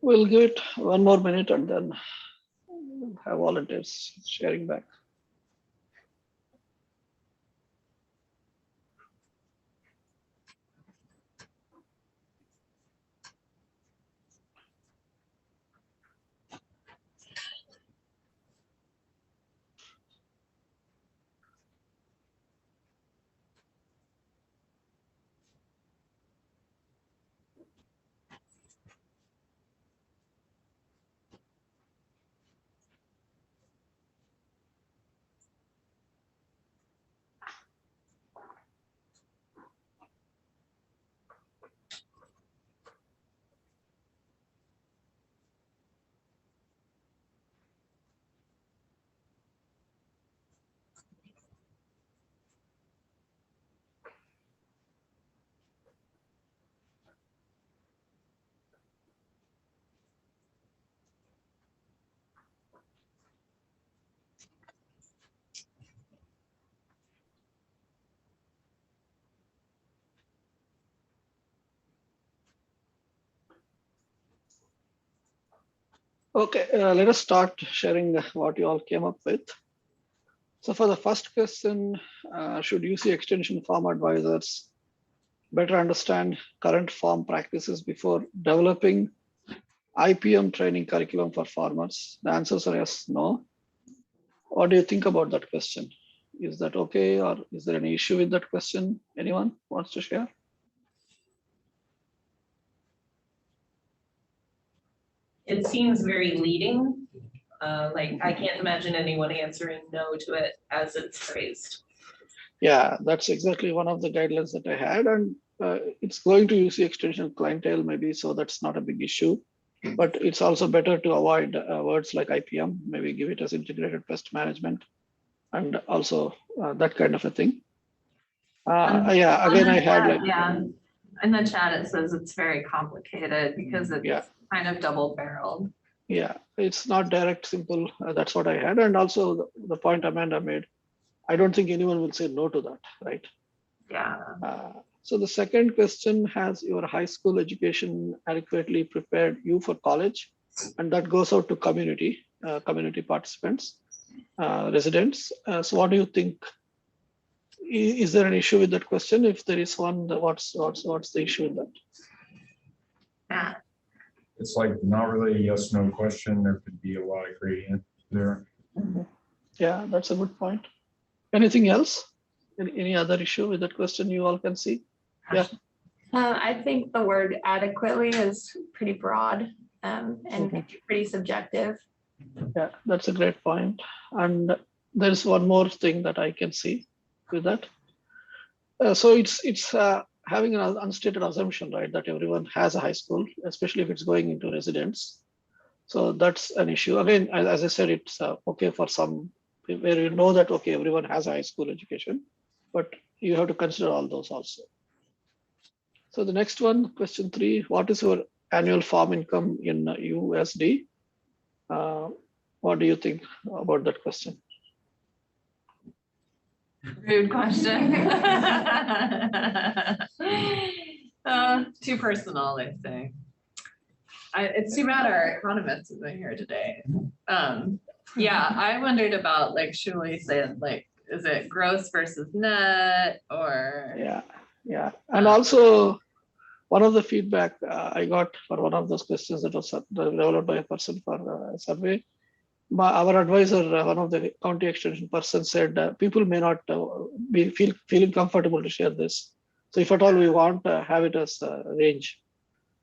We'll give it 1 more minute and then we'll have volunteers sharing back. Okay, let us start sharing what you all came up with. So for the first question, should UC extension farm advisors better understand current farm practices before developing IPM training curriculum for farmers? The answers are yes, no. What do you think about that question? Is that okay, or is there any issue with that question? Anyone wants to share? It seems very leading. Like I can't imagine anyone answering no to it as it's phrased. Yeah, that's exactly one of the guidelines that I had, and it's going to UC extension clientele maybe, so that's not a big issue. But it's also better to avoid words like IPM, maybe give it as integrated pest management, and also that kind of a thing. Yeah, again, I had like, Yeah, in the chat, it says it's very complicated because it's yeah, kind of double barreled. yeah, it's not direct, simple. That's what I had. And also the point Amanda made, I don't think anyone will say no to that, right? Yeah. So the second question, has your high school education adequately prepared you for college? And that goes out to community participants, residents. So what do you think? Is there an issue with that question? If there is one, what's the issue with that? Yeah. It's like not really a yes, no question. There could be a lot of gradient there. Yeah, that's a good point. Anything else? Any other issue with that question you all can see? Yeah. I think the word adequately is pretty broad and pretty subjective. Yeah, that's a great point. And there's one more thing that I can see with that. So it's having an unstated assumption, right, that everyone has a high school, especially if it's going into residents. So that's an issue. Again, as I said, it's okay for some where you know that, okay, everyone has a high school education, but you have to consider all those also. So the next one, question 3, what is your annual farm income in USD? What do you think about that question? Rude question. Too personal, I think. It's too bad our economist isn't here today. Yeah, I wondered about, like, should we say, like, is it gross versus net, or? Yeah. And also, one of the feedback I got for one of those questions that was developed by a person for a survey, our advisor, one of the county extension person said, people may not be feeling comfortable to share this. So if at all we want, have it as a range.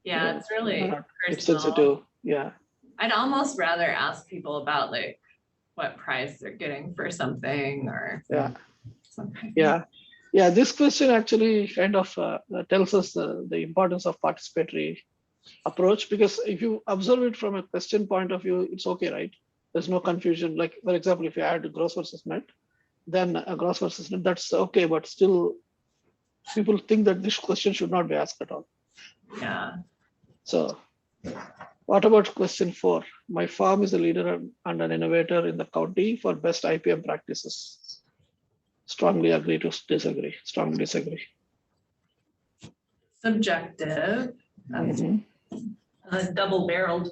Yeah, it's really personal. It's sensitive. Yeah. I'd almost rather ask people about, like, what price they're getting for something, or something. Yeah, this question actually kind of tells us the importance of participatory approach, because if you observe it from a question point of view, it's okay, right? There's no confusion. Like, for example, if you add gross versus net, then a gross versus net, that's okay, but still people think that this question should not be asked at all. Yeah. So what about question 4? My farm is a leader and an innovator in the county for best IPM practices. Strongly agree to disagree, strongly disagree. Subjective. Double barreled.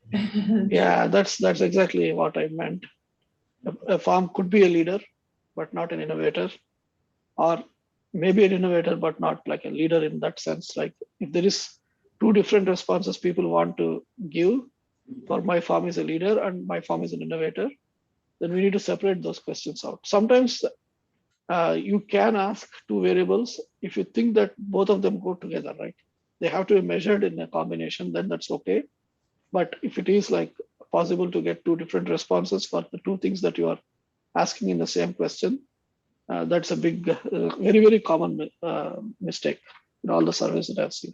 Yeah, that's exactly what I meant. A farm could be a leader, but not an innovator, or maybe an innovator, but not like a leader in that sense. Like, if there is 2 different responses people want to give, for my farm is a leader and my farm is an innovator, then we need to separate those questions out. Sometimes you can ask 2 variables if you think that both of them go together, right? They have to be measured in a combination, then that's okay. But if it is like possible to get 2 different responses for the 2 things that you are asking in the same question, that's a big, very, very common mistake in all the surveys that I've seen.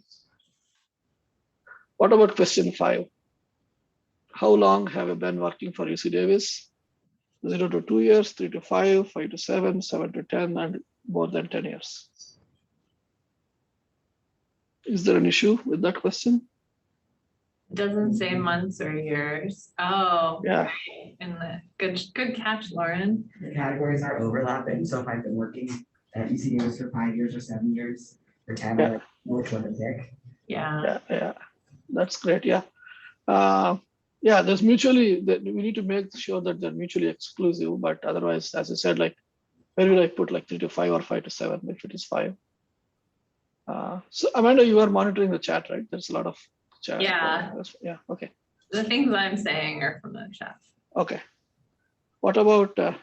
What about question 5? How long have you been working for UC Davis? 0 to 2 years, 3 to 5, 5 to 7, 7 to 10, and more than 10 years. Is there an issue with that question? Doesn't say months or years. Oh, Yeah. right. And the good catch, Lauren. The categories are overlapping, so if I've been working at UC Davis for 5 years or 7 years or 10, I know which one to pick. Yeah. Yeah, that's great. Yeah. Yeah, there's mutually, we need to make sure that they're mutually exclusive, but otherwise, as I said, like, where will I put like 3 to 5 or 5 to 7 if it is 5? So Amanda, you are monitoring the chat, right? There's a lot of chat. Yeah. Yeah, okay. The things I'm saying are from the chat. Okay. What about the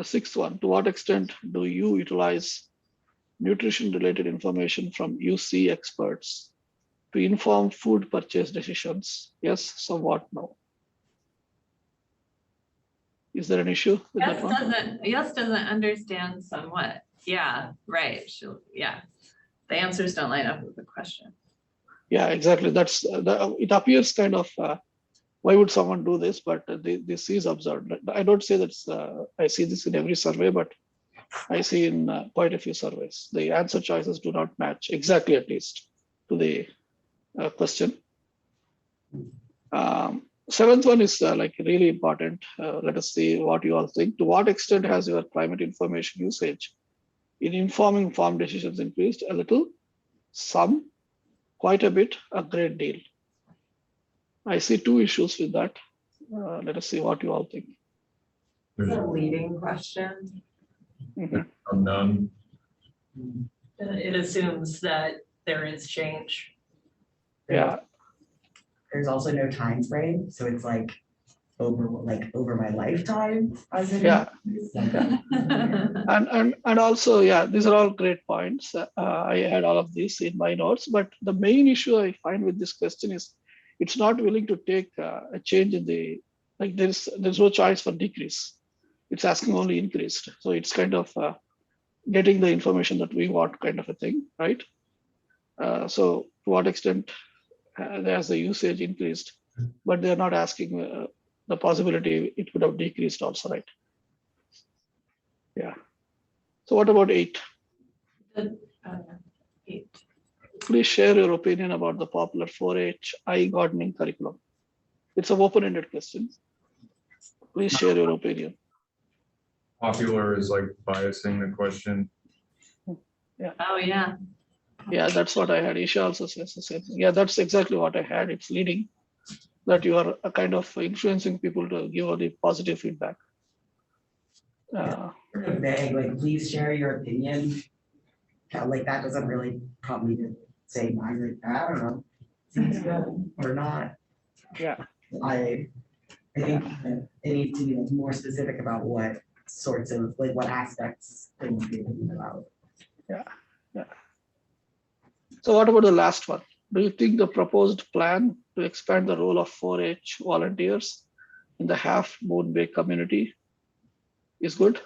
sixth one? To what extent do you utilize nutrition-related information from UC experts to inform food purchase decisions? Yes, somewhat, no. Is there an issue with that one? Yes doesn't understand somewhat. Yeah, right. Yeah. The answers don't line up with the question. Yeah, exactly. That's it appears kind of why would someone do this? But this is observed. I don't say that's I see this in every survey, but I see in quite a few surveys. The answer choices do not match exactly, at least, to the question. Seventh one is like really important. Let us see what you all think. To what extent has your climate information usage in informing farm decisions increased? A little, some, quite a bit, a great deal. I see two issues with that. Let us see what you all think. It's a leading question. Mhm. None. It assumes that there is change. Yeah, There's also no time frame, so it's like over my lifetime as it yeah. is. And also, yeah, these are all great points. I had all of these in my notes, but the main issue I find with this question is it's not willing to take a change in the, like there's no choice for decrease. It's asking only increased. So it's kind of getting the information that we want kind of a thing, right? So to what extent has the usage increased, but they're not asking the possibility it could have decreased also, right? Yeah. So what about 8? Please share your opinion about the popular 4-H gardening curriculum. It's an open-ended question. Please share your opinion. Popular is like biasing the question. Oh, yeah. Yeah, that's what I had. Isha also says the same thing. Yeah, that's exactly what I had. It's leading that you are kind of influencing people to give the positive feedback. Sort of vague, like please share your opinion. Like that doesn't really prompt me to say mine. Like, I don't know, seems good or not. Yeah. I think that it needs to be like more specific about what sorts of like what aspects things be thinking about. Yeah. Yeah. So what about the last one? Do you think the proposed plan to expand the role of 4-H volunteers in the Half Moon Bay community is good?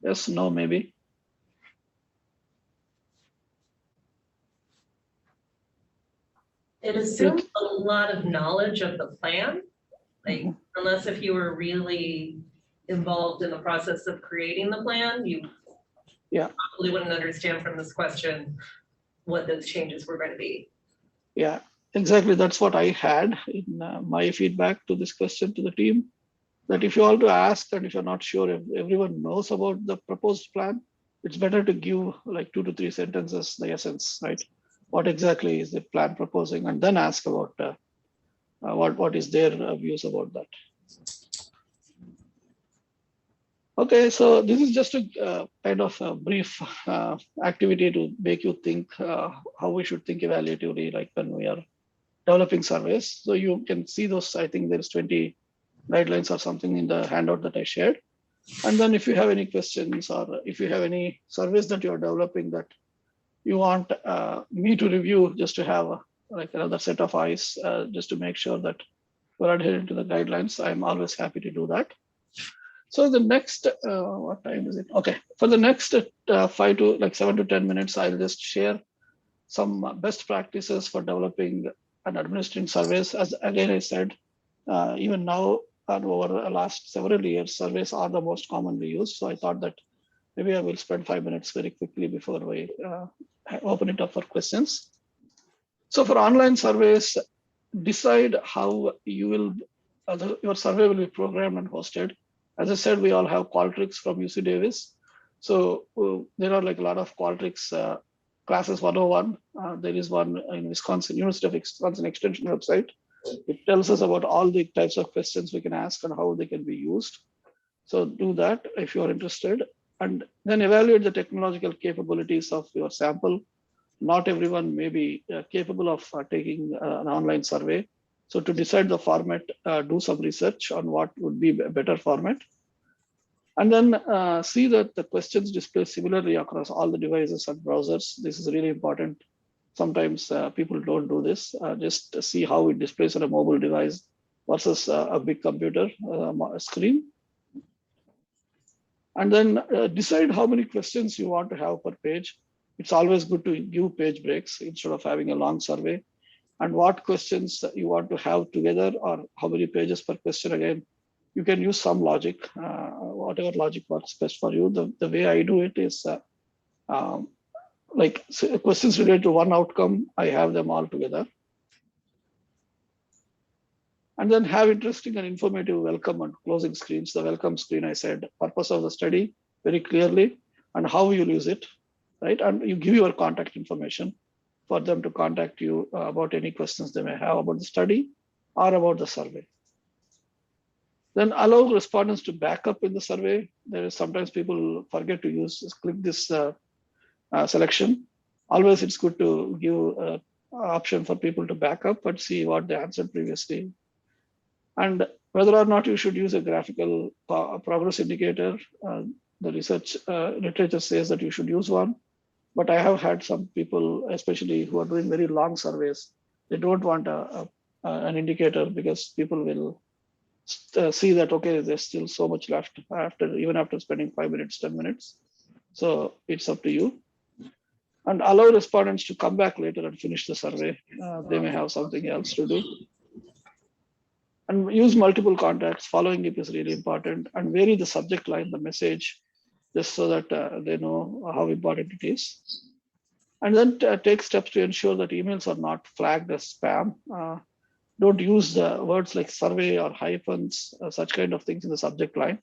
Yes, no, maybe. It assumes a lot of knowledge of the plan, like unless if you were really involved in the process of creating the plan, you probably wouldn't understand from this question what those changes were going to be. Yeah, exactly. That's what I had in my feedback to this question to the team. That if you all to ask and if you're not sure if everyone knows about the proposed plan, it's better to give like 2 to 3 sentences, the essence, right? What exactly is the plan proposing, and then ask about what is their views about that. Okay, so this is just a kind of a brief activity to make you think how we should think evaluatively, like when we are developing surveys. So you can see those, I think there's 20 guidelines or something in the handout that I shared. And then if you have any questions or if you have any surveys that you're developing that you want me to review just to have like another set of eyes, just to make sure that we're adhering to the guidelines, I'm always happy to do that. So the next, what time is it? Okay, for the next 7 to 10 minutes, I'll just share some best practices for developing and administering surveys. As again, I said, even now and over the last several years, surveys are the most commonly used. So I thought that maybe I will spend 5 minutes very quickly before we open it up for questions. So for online surveys, decide how you will, your survey will be programmed and hosted. As I said, we all have Qualtrics from UC Davis. So there are like a lot of Qualtrics classes 101. There is one in Wisconsin, University of Wisconsin Extension website. It tells us about all the types of questions we can ask and how they can be used. So do that if you are interested, and then evaluate the technological capabilities of your sample. Not everyone may be capable of taking an online survey. So to decide the format, do some research on what would be a better format. And then see that the questions display similarly across all the devices and browsers. This is really important. Sometimes people don't do this. Just see how it displays on a mobile device versus a big computer screen. And then decide how many questions you want to have per page. It's always good to give page breaks instead of having a long survey. And what questions you want to have together, or how many pages per question. Again, you can use some logic, whatever logic works best for you. The way I do it is like questions related to one outcome, I have them all together. And then have interesting and informative welcome and closing screens. The welcome screen, I said, purpose of the study very clearly and how you'll use it, right? And you give your contact information for them to contact you about any questions they may have about the study or about the survey. Then allow respondents to back up in the survey. There is sometimes people forget to click this selection. Always it's good to give an option for people to back up and see what they answered previously. And whether or not you should use a graphical progress indicator, the research literature says that you should use one. But I have had some people, especially who are doing very long surveys, they don't want an indicator because people will see that, okay, there's still so much left even after spending 5 minutes, 10 minutes. So it's up to you. And allow respondents to come back later and finish the survey. They may have something else to do. And use multiple contacts. Following it is really important. And vary the subject line, the message, just so that they know how important it is. And then take steps to ensure that emails are not flagged as spam. Don't use words like survey or hyphens, such kind of things in the subject line,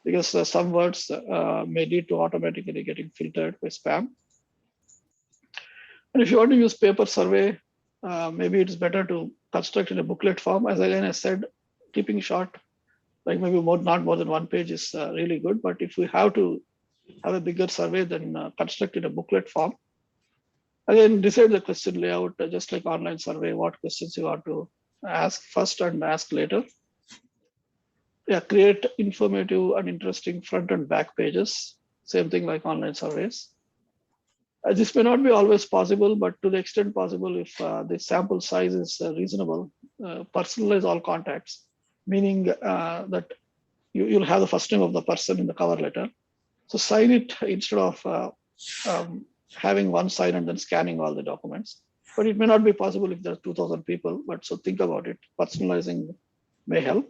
because some words may lead to automatically getting filtered by spam. And if you want to use paper survey, maybe it's better to construct in a booklet form. As again, I said, keeping short, like maybe not more than one page is really good. But if we have to have a bigger survey, then construct in a booklet form. Again, decide the question layout, just like online survey, what questions you want to ask first and ask later. Yeah, create informative and interesting front and back pages. Same thing like online surveys. This may not be always possible, but to the extent possible, if the sample size is reasonable, personalize all contacts, meaning that you'll have the first name of the person in the cover letter. So sign it instead of having one sign and then scanning all the documents. But it may not be possible if there are 2,000 people, but so think about it. Personalizing may help.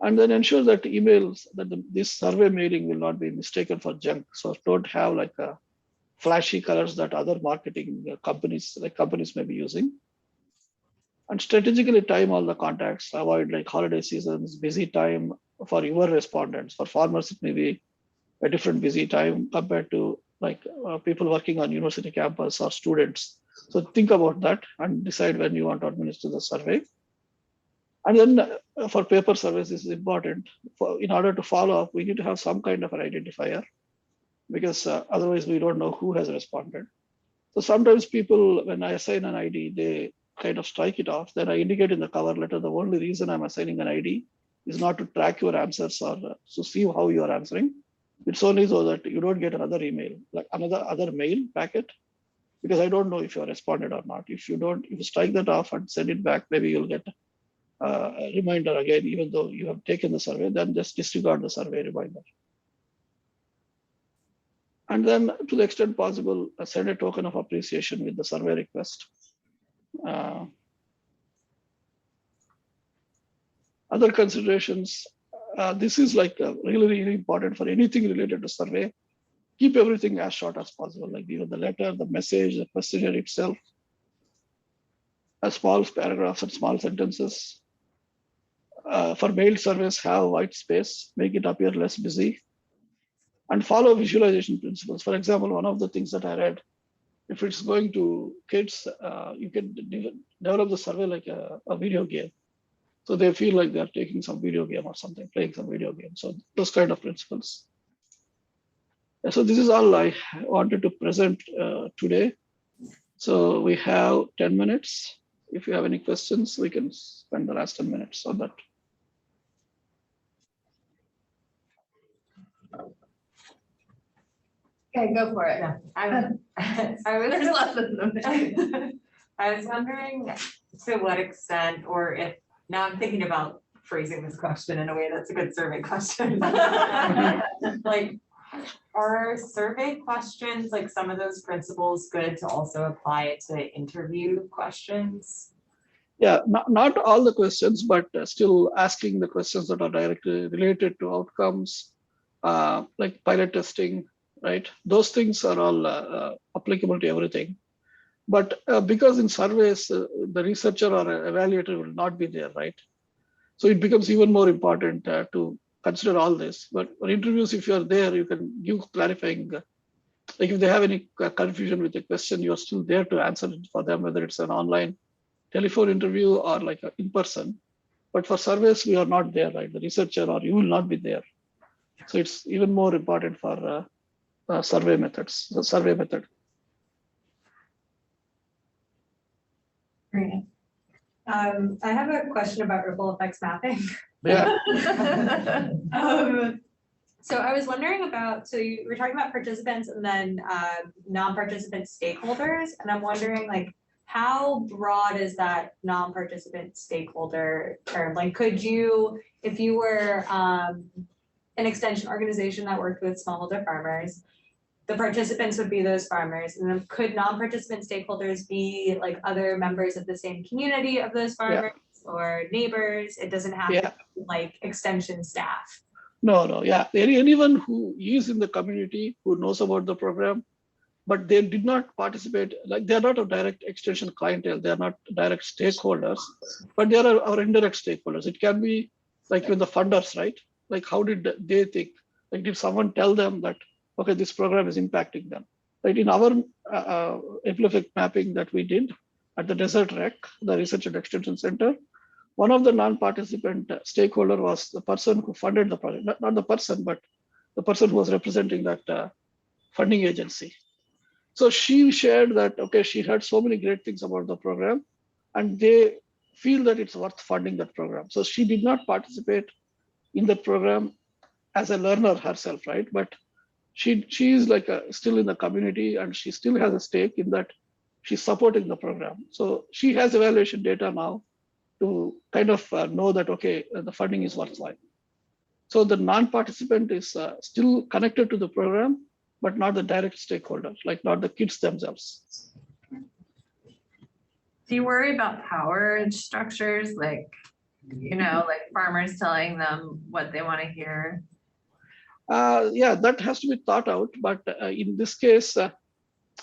And then ensure that emails, that this survey mailing will not be mistaken for junk. So don't have like a flashy colors that other marketing companies may be using. And strategically time all the contacts, avoid like holiday seasons, busy time for your respondents. For farmers, it may be a different busy time compared to like people working on university campus or students. So think about that and decide when you want to administer the survey. And then for paper surveys, this is important. In order to follow up, we need to have some kind of an identifier, because otherwise we don't know who has responded. So sometimes people, when I assign an ID, they kind of strike it off. Then I indicate in the cover letter, the only reason I'm assigning an ID is not to track your answers or to see how you are answering. It's only so that you don't get another email, like other mail packet, because I don't know if you are responded or not. If you strike that off and send it back, maybe you'll get a reminder again, even though you have taken the survey. Then just disregard the survey reminder. And then to the extent possible, send a token of appreciation with the survey request. Other considerations, this is like really, really important for anything related to survey. Keep everything as short as possible, like the letter, the message, the questionnaire itself, small paragraphs and small sentences. For mailed surveys, have white space, make it appear less busy, and follow visualization principles. For example, one of the things that I read if it's going to kids, you can develop the survey like a video game. So they feel like they're taking some video game or something, playing some video game. So those kind of principles. So this is all I wanted to present today. So we have 10 minutes. If you have any questions, we can spend the last 10 minutes on that. Okay, go for it. Yeah, I was There's less than a minute. I was wondering to what extent, or if, now I'm thinking about phrasing this question in a way that's a good survey question. Like, are survey questions, like some of those principles, good to also apply to interview questions? Yeah, not all the questions, but still asking the questions that are directly related to outcomes, like pilot testing, right? Those things are all applicable to everything. But because in surveys, the researcher or evaluator will not be there, right? So it becomes even more important to consider all this. But for interviews, if you're there, you can give clarifying, like if they have any confusion with the question, you're still there to answer it for them, whether it's an online telephone interview or like in person. But for surveys, we are not there, right? The researcher or you will not be there. So it's even more important for survey methods, the survey method. I have a question about ripple effects mapping. Yeah. So I was wondering about, so you were talking about participants and then non-participant stakeholders, and I'm wondering like, how broad is that non-participant stakeholder term? Like, could you, if you were an extension organization that worked with smallholder farmers, the participants would be those farmers, and then could non-participant stakeholders be like other members of the same community of those farmers or neighbors? It doesn't have to be like extension staff. No, yeah. Anyone who is in the community who knows about the program, but they did not participate, like they're not a direct extension clientele, they're not direct stakeholders, but they are our indirect stakeholders. It can be like with the funders, right? Like how did they think? Like did someone tell them that, okay, this program is impacting them? Right, in our ripple effect mapping that we did at the Desert Rec, the Research and Extension Center, one of the non-participant stakeholder was the person who funded the project, not the person, but the person who was representing that funding agency. So she shared that, okay, she heard so many great things about the program and they feel that it's worth funding that program. So she did not participate in the program as a learner herself, right? But she is like still in the community and she still has a stake in that she's supporting the program. So she has evaluation data now to kind of know that, okay, the funding is worthwhile. So the non-participant is still connected to the program, but not the direct stakeholder, like not the kids themselves. Do you worry about power structures, like, you know, like farmers telling them what they want to hear? Yeah, that has to be thought out. But in this case,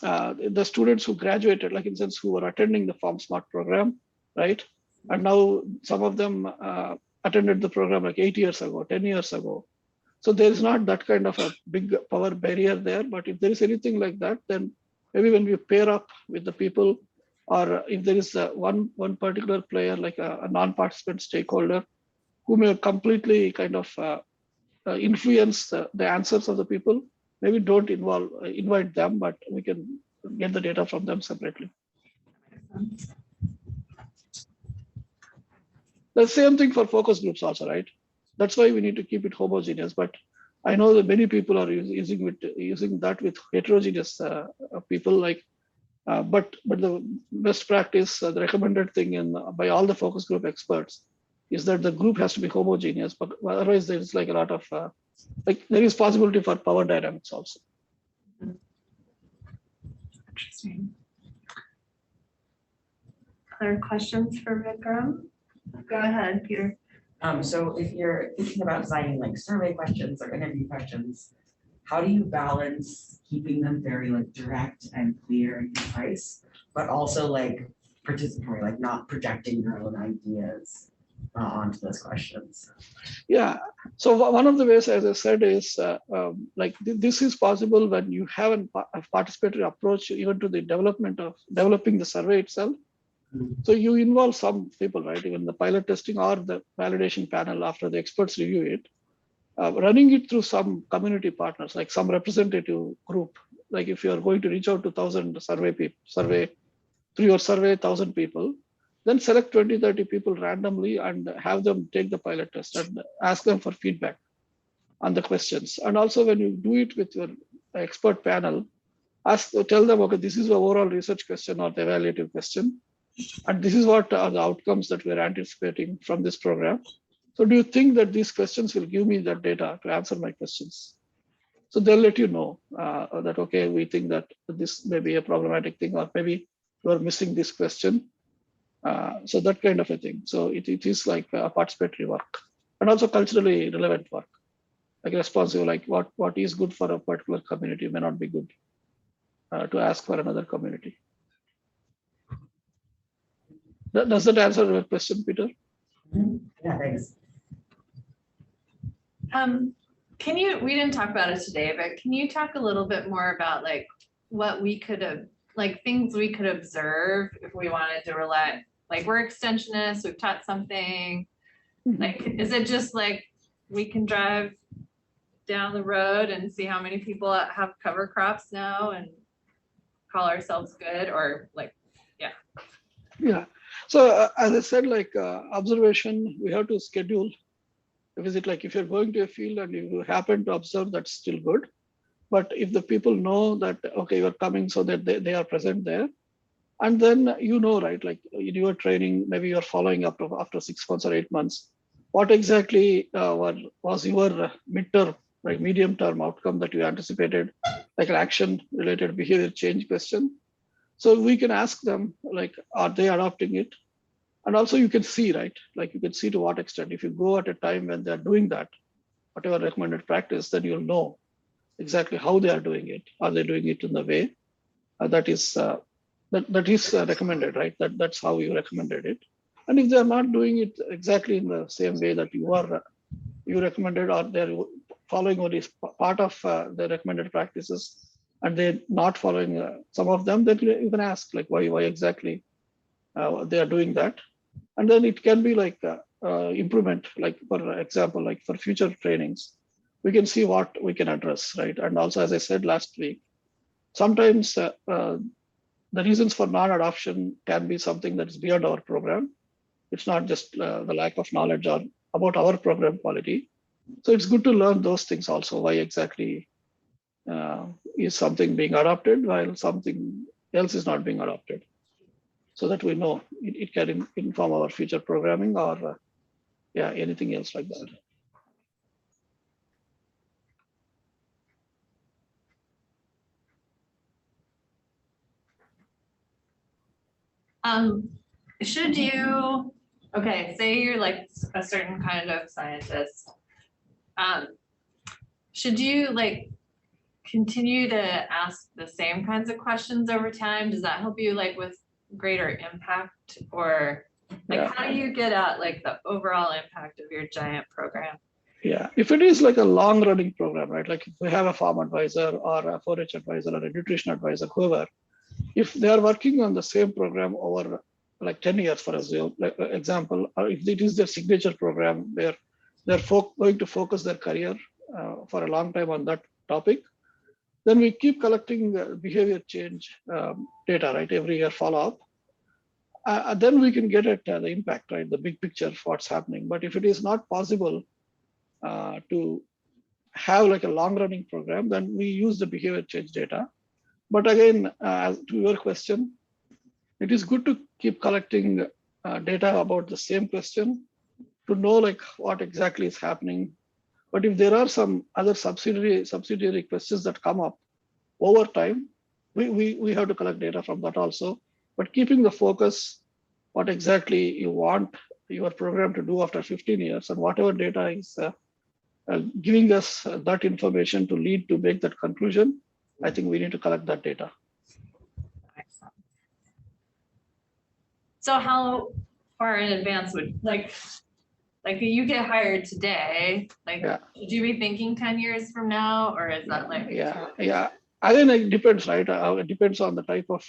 the students who graduated, like in sense who were attending the FarmSmart program, right? And now some of them attended the program like 8 years ago, 10 years ago. So there is not that kind of a big power barrier there. But if there is anything like that, then maybe when we pair up with the people, or if there is one particular player, like a non-participant stakeholder, who may completely kind of influence the answers of the people, maybe don't invite them, but we can get the data from them separately. The same thing for focus groups also, right? That's why we need to keep it homogeneous. But I know that many people are using that with heterogeneous people. Like, but the best practice, the recommended thing by all the focus group experts, is that the group has to be homogeneous. But otherwise, there is like a lot of like there is possibility for power dynamics also. Interesting. Other questions for Vikram? Go ahead, Peter. So if you're thinking about designing like survey questions or interview questions, how do you balance keeping them very like direct and clear and concise, but also like participatory, like not projecting your own ideas onto those questions. Yeah. So one of the ways, as I said, is this is possible when you have a participatory approach even to the developing the survey itself. So you involve some people, right? Even the pilot testing or the validation panel after the experts review it, running it through some community partners, like some representative group. Like if you are going to reach out to 1,000 through your survey, 1,000 people, then select 20, 30 people randomly and have them take the pilot test and ask them for feedback on the questions. And also when you do it with your expert panel, tell them, okay, this is the overall research question or the evaluative question. And this is what are the outcomes that we're anticipating from this program. So do you think that these questions will give me that data to answer my questions? So they'll let you know that, okay, we think that this may be a problematic thing, or maybe you're missing this question. So that kind of a thing. So it is like a participatory work, and also culturally relevant work, like responsive, like what is good for a particular community may not be good to ask for another community. Does that answer your question, Peter? Yeah, thanks. We didn't talk about it today, but can you talk a little bit more about like what we could have, like things we could observe if we wanted to rely, like we're extensionists, we've taught something, like, is it just like we can drive down the road and see how many people have cover crops now and call ourselves good, or like, yeah. Yeah. So as I said, like observation, we have to schedule a visit. Like if you're going to a field and you happen to observe, that's still good. But if the people know that, okay, you're coming, so that they are present there, and then you know, right, like in your training, maybe you're following up after 6 months or 8 months, what exactly was your midterm, like medium term outcome that you anticipated, like an action related behavior change question. So we can ask them, like, are they adopting it? And also you can see, right, like you can see to what extent. If you go at a time when they're doing that, whatever recommended practice, then you'll know exactly how they are doing it. Are they doing it in the way that is recommended, right? That's how you recommended it. And if they're not doing it exactly in the same way that you recommended, or they're following only part of the recommended practices, and they're not following some of them, then you can ask, like, why exactly they are doing that. And then it can be like improvement, like for example, like for future trainings, we can see what we can address, right? And also, as I said last week, sometimes the reasons for non-adoption can be something that is beyond our program. It's not just the lack of knowledge or about our program quality. So it's good to learn those things also, why exactly is something being adopted while something else is not being adopted, so that we know it can inform our future programming or anything else like that. Should you, okay, say you're like a certain kind of scientist, should you like continue to ask the same kinds of questions over time? Does that help you like with greater impact, or like how do you get at like the overall impact of your giant program? Yeah, if it is like a long running program, right? Like if we have a farm advisor or a 4-H advisor or a nutrition advisor, whoever, if they are working on the same program over like 10 years, for example, or if it is their signature program where they're going to focus their career for a long time on that topic, then we keep collecting behavior change data, right? Every year follow up. Then we can get at the impact, right? The big picture of what's happening. But if it is not possible to have like a long running program, then we use the behavior change data. But again, to your question, it is good to keep collecting data about the same question to know like what exactly is happening. But if there are some other subsidiary questions that come up over time, we have to collect data from that also. But keeping the focus, what exactly you want your program to do after 15 years, and whatever data is giving us that information to lead to make that conclusion, I think we need to collect that data. So how far in advance would, like, like you get hired today, like, Yeah. should you be thinking 10 years from now, or is that like? Yeah. Again, it depends, right? It depends on the type of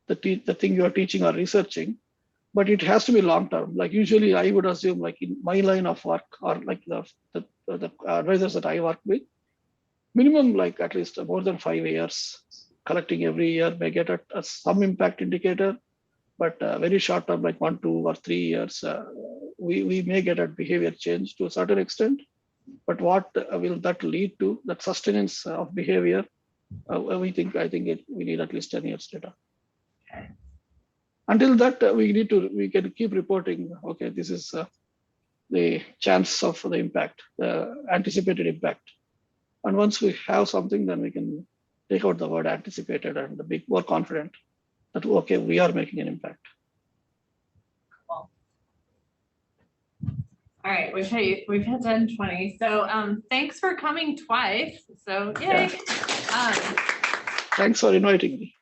the thing you are teaching or researching, but it has to be long term. Like usually, I would assume, like in my line of work or like the advisors that I work with, minimum like at least more than 5 years, collecting every year may get some impact indicator, but very short term, like 1, 2, or 3 years, we may get a behavior change to a certain extent. But what will that lead to? That sustenance of behavior, I think we need at least 10 years data. Okay. Until that, we can keep reporting. Okay, this is the chance of the impact, the anticipated impact. And once we have something, then we can take out the word anticipated and be more confident that, okay, we are making an impact. All right, we've hit 10:20. So thanks for coming twice. So yay. Thanks for inviting me.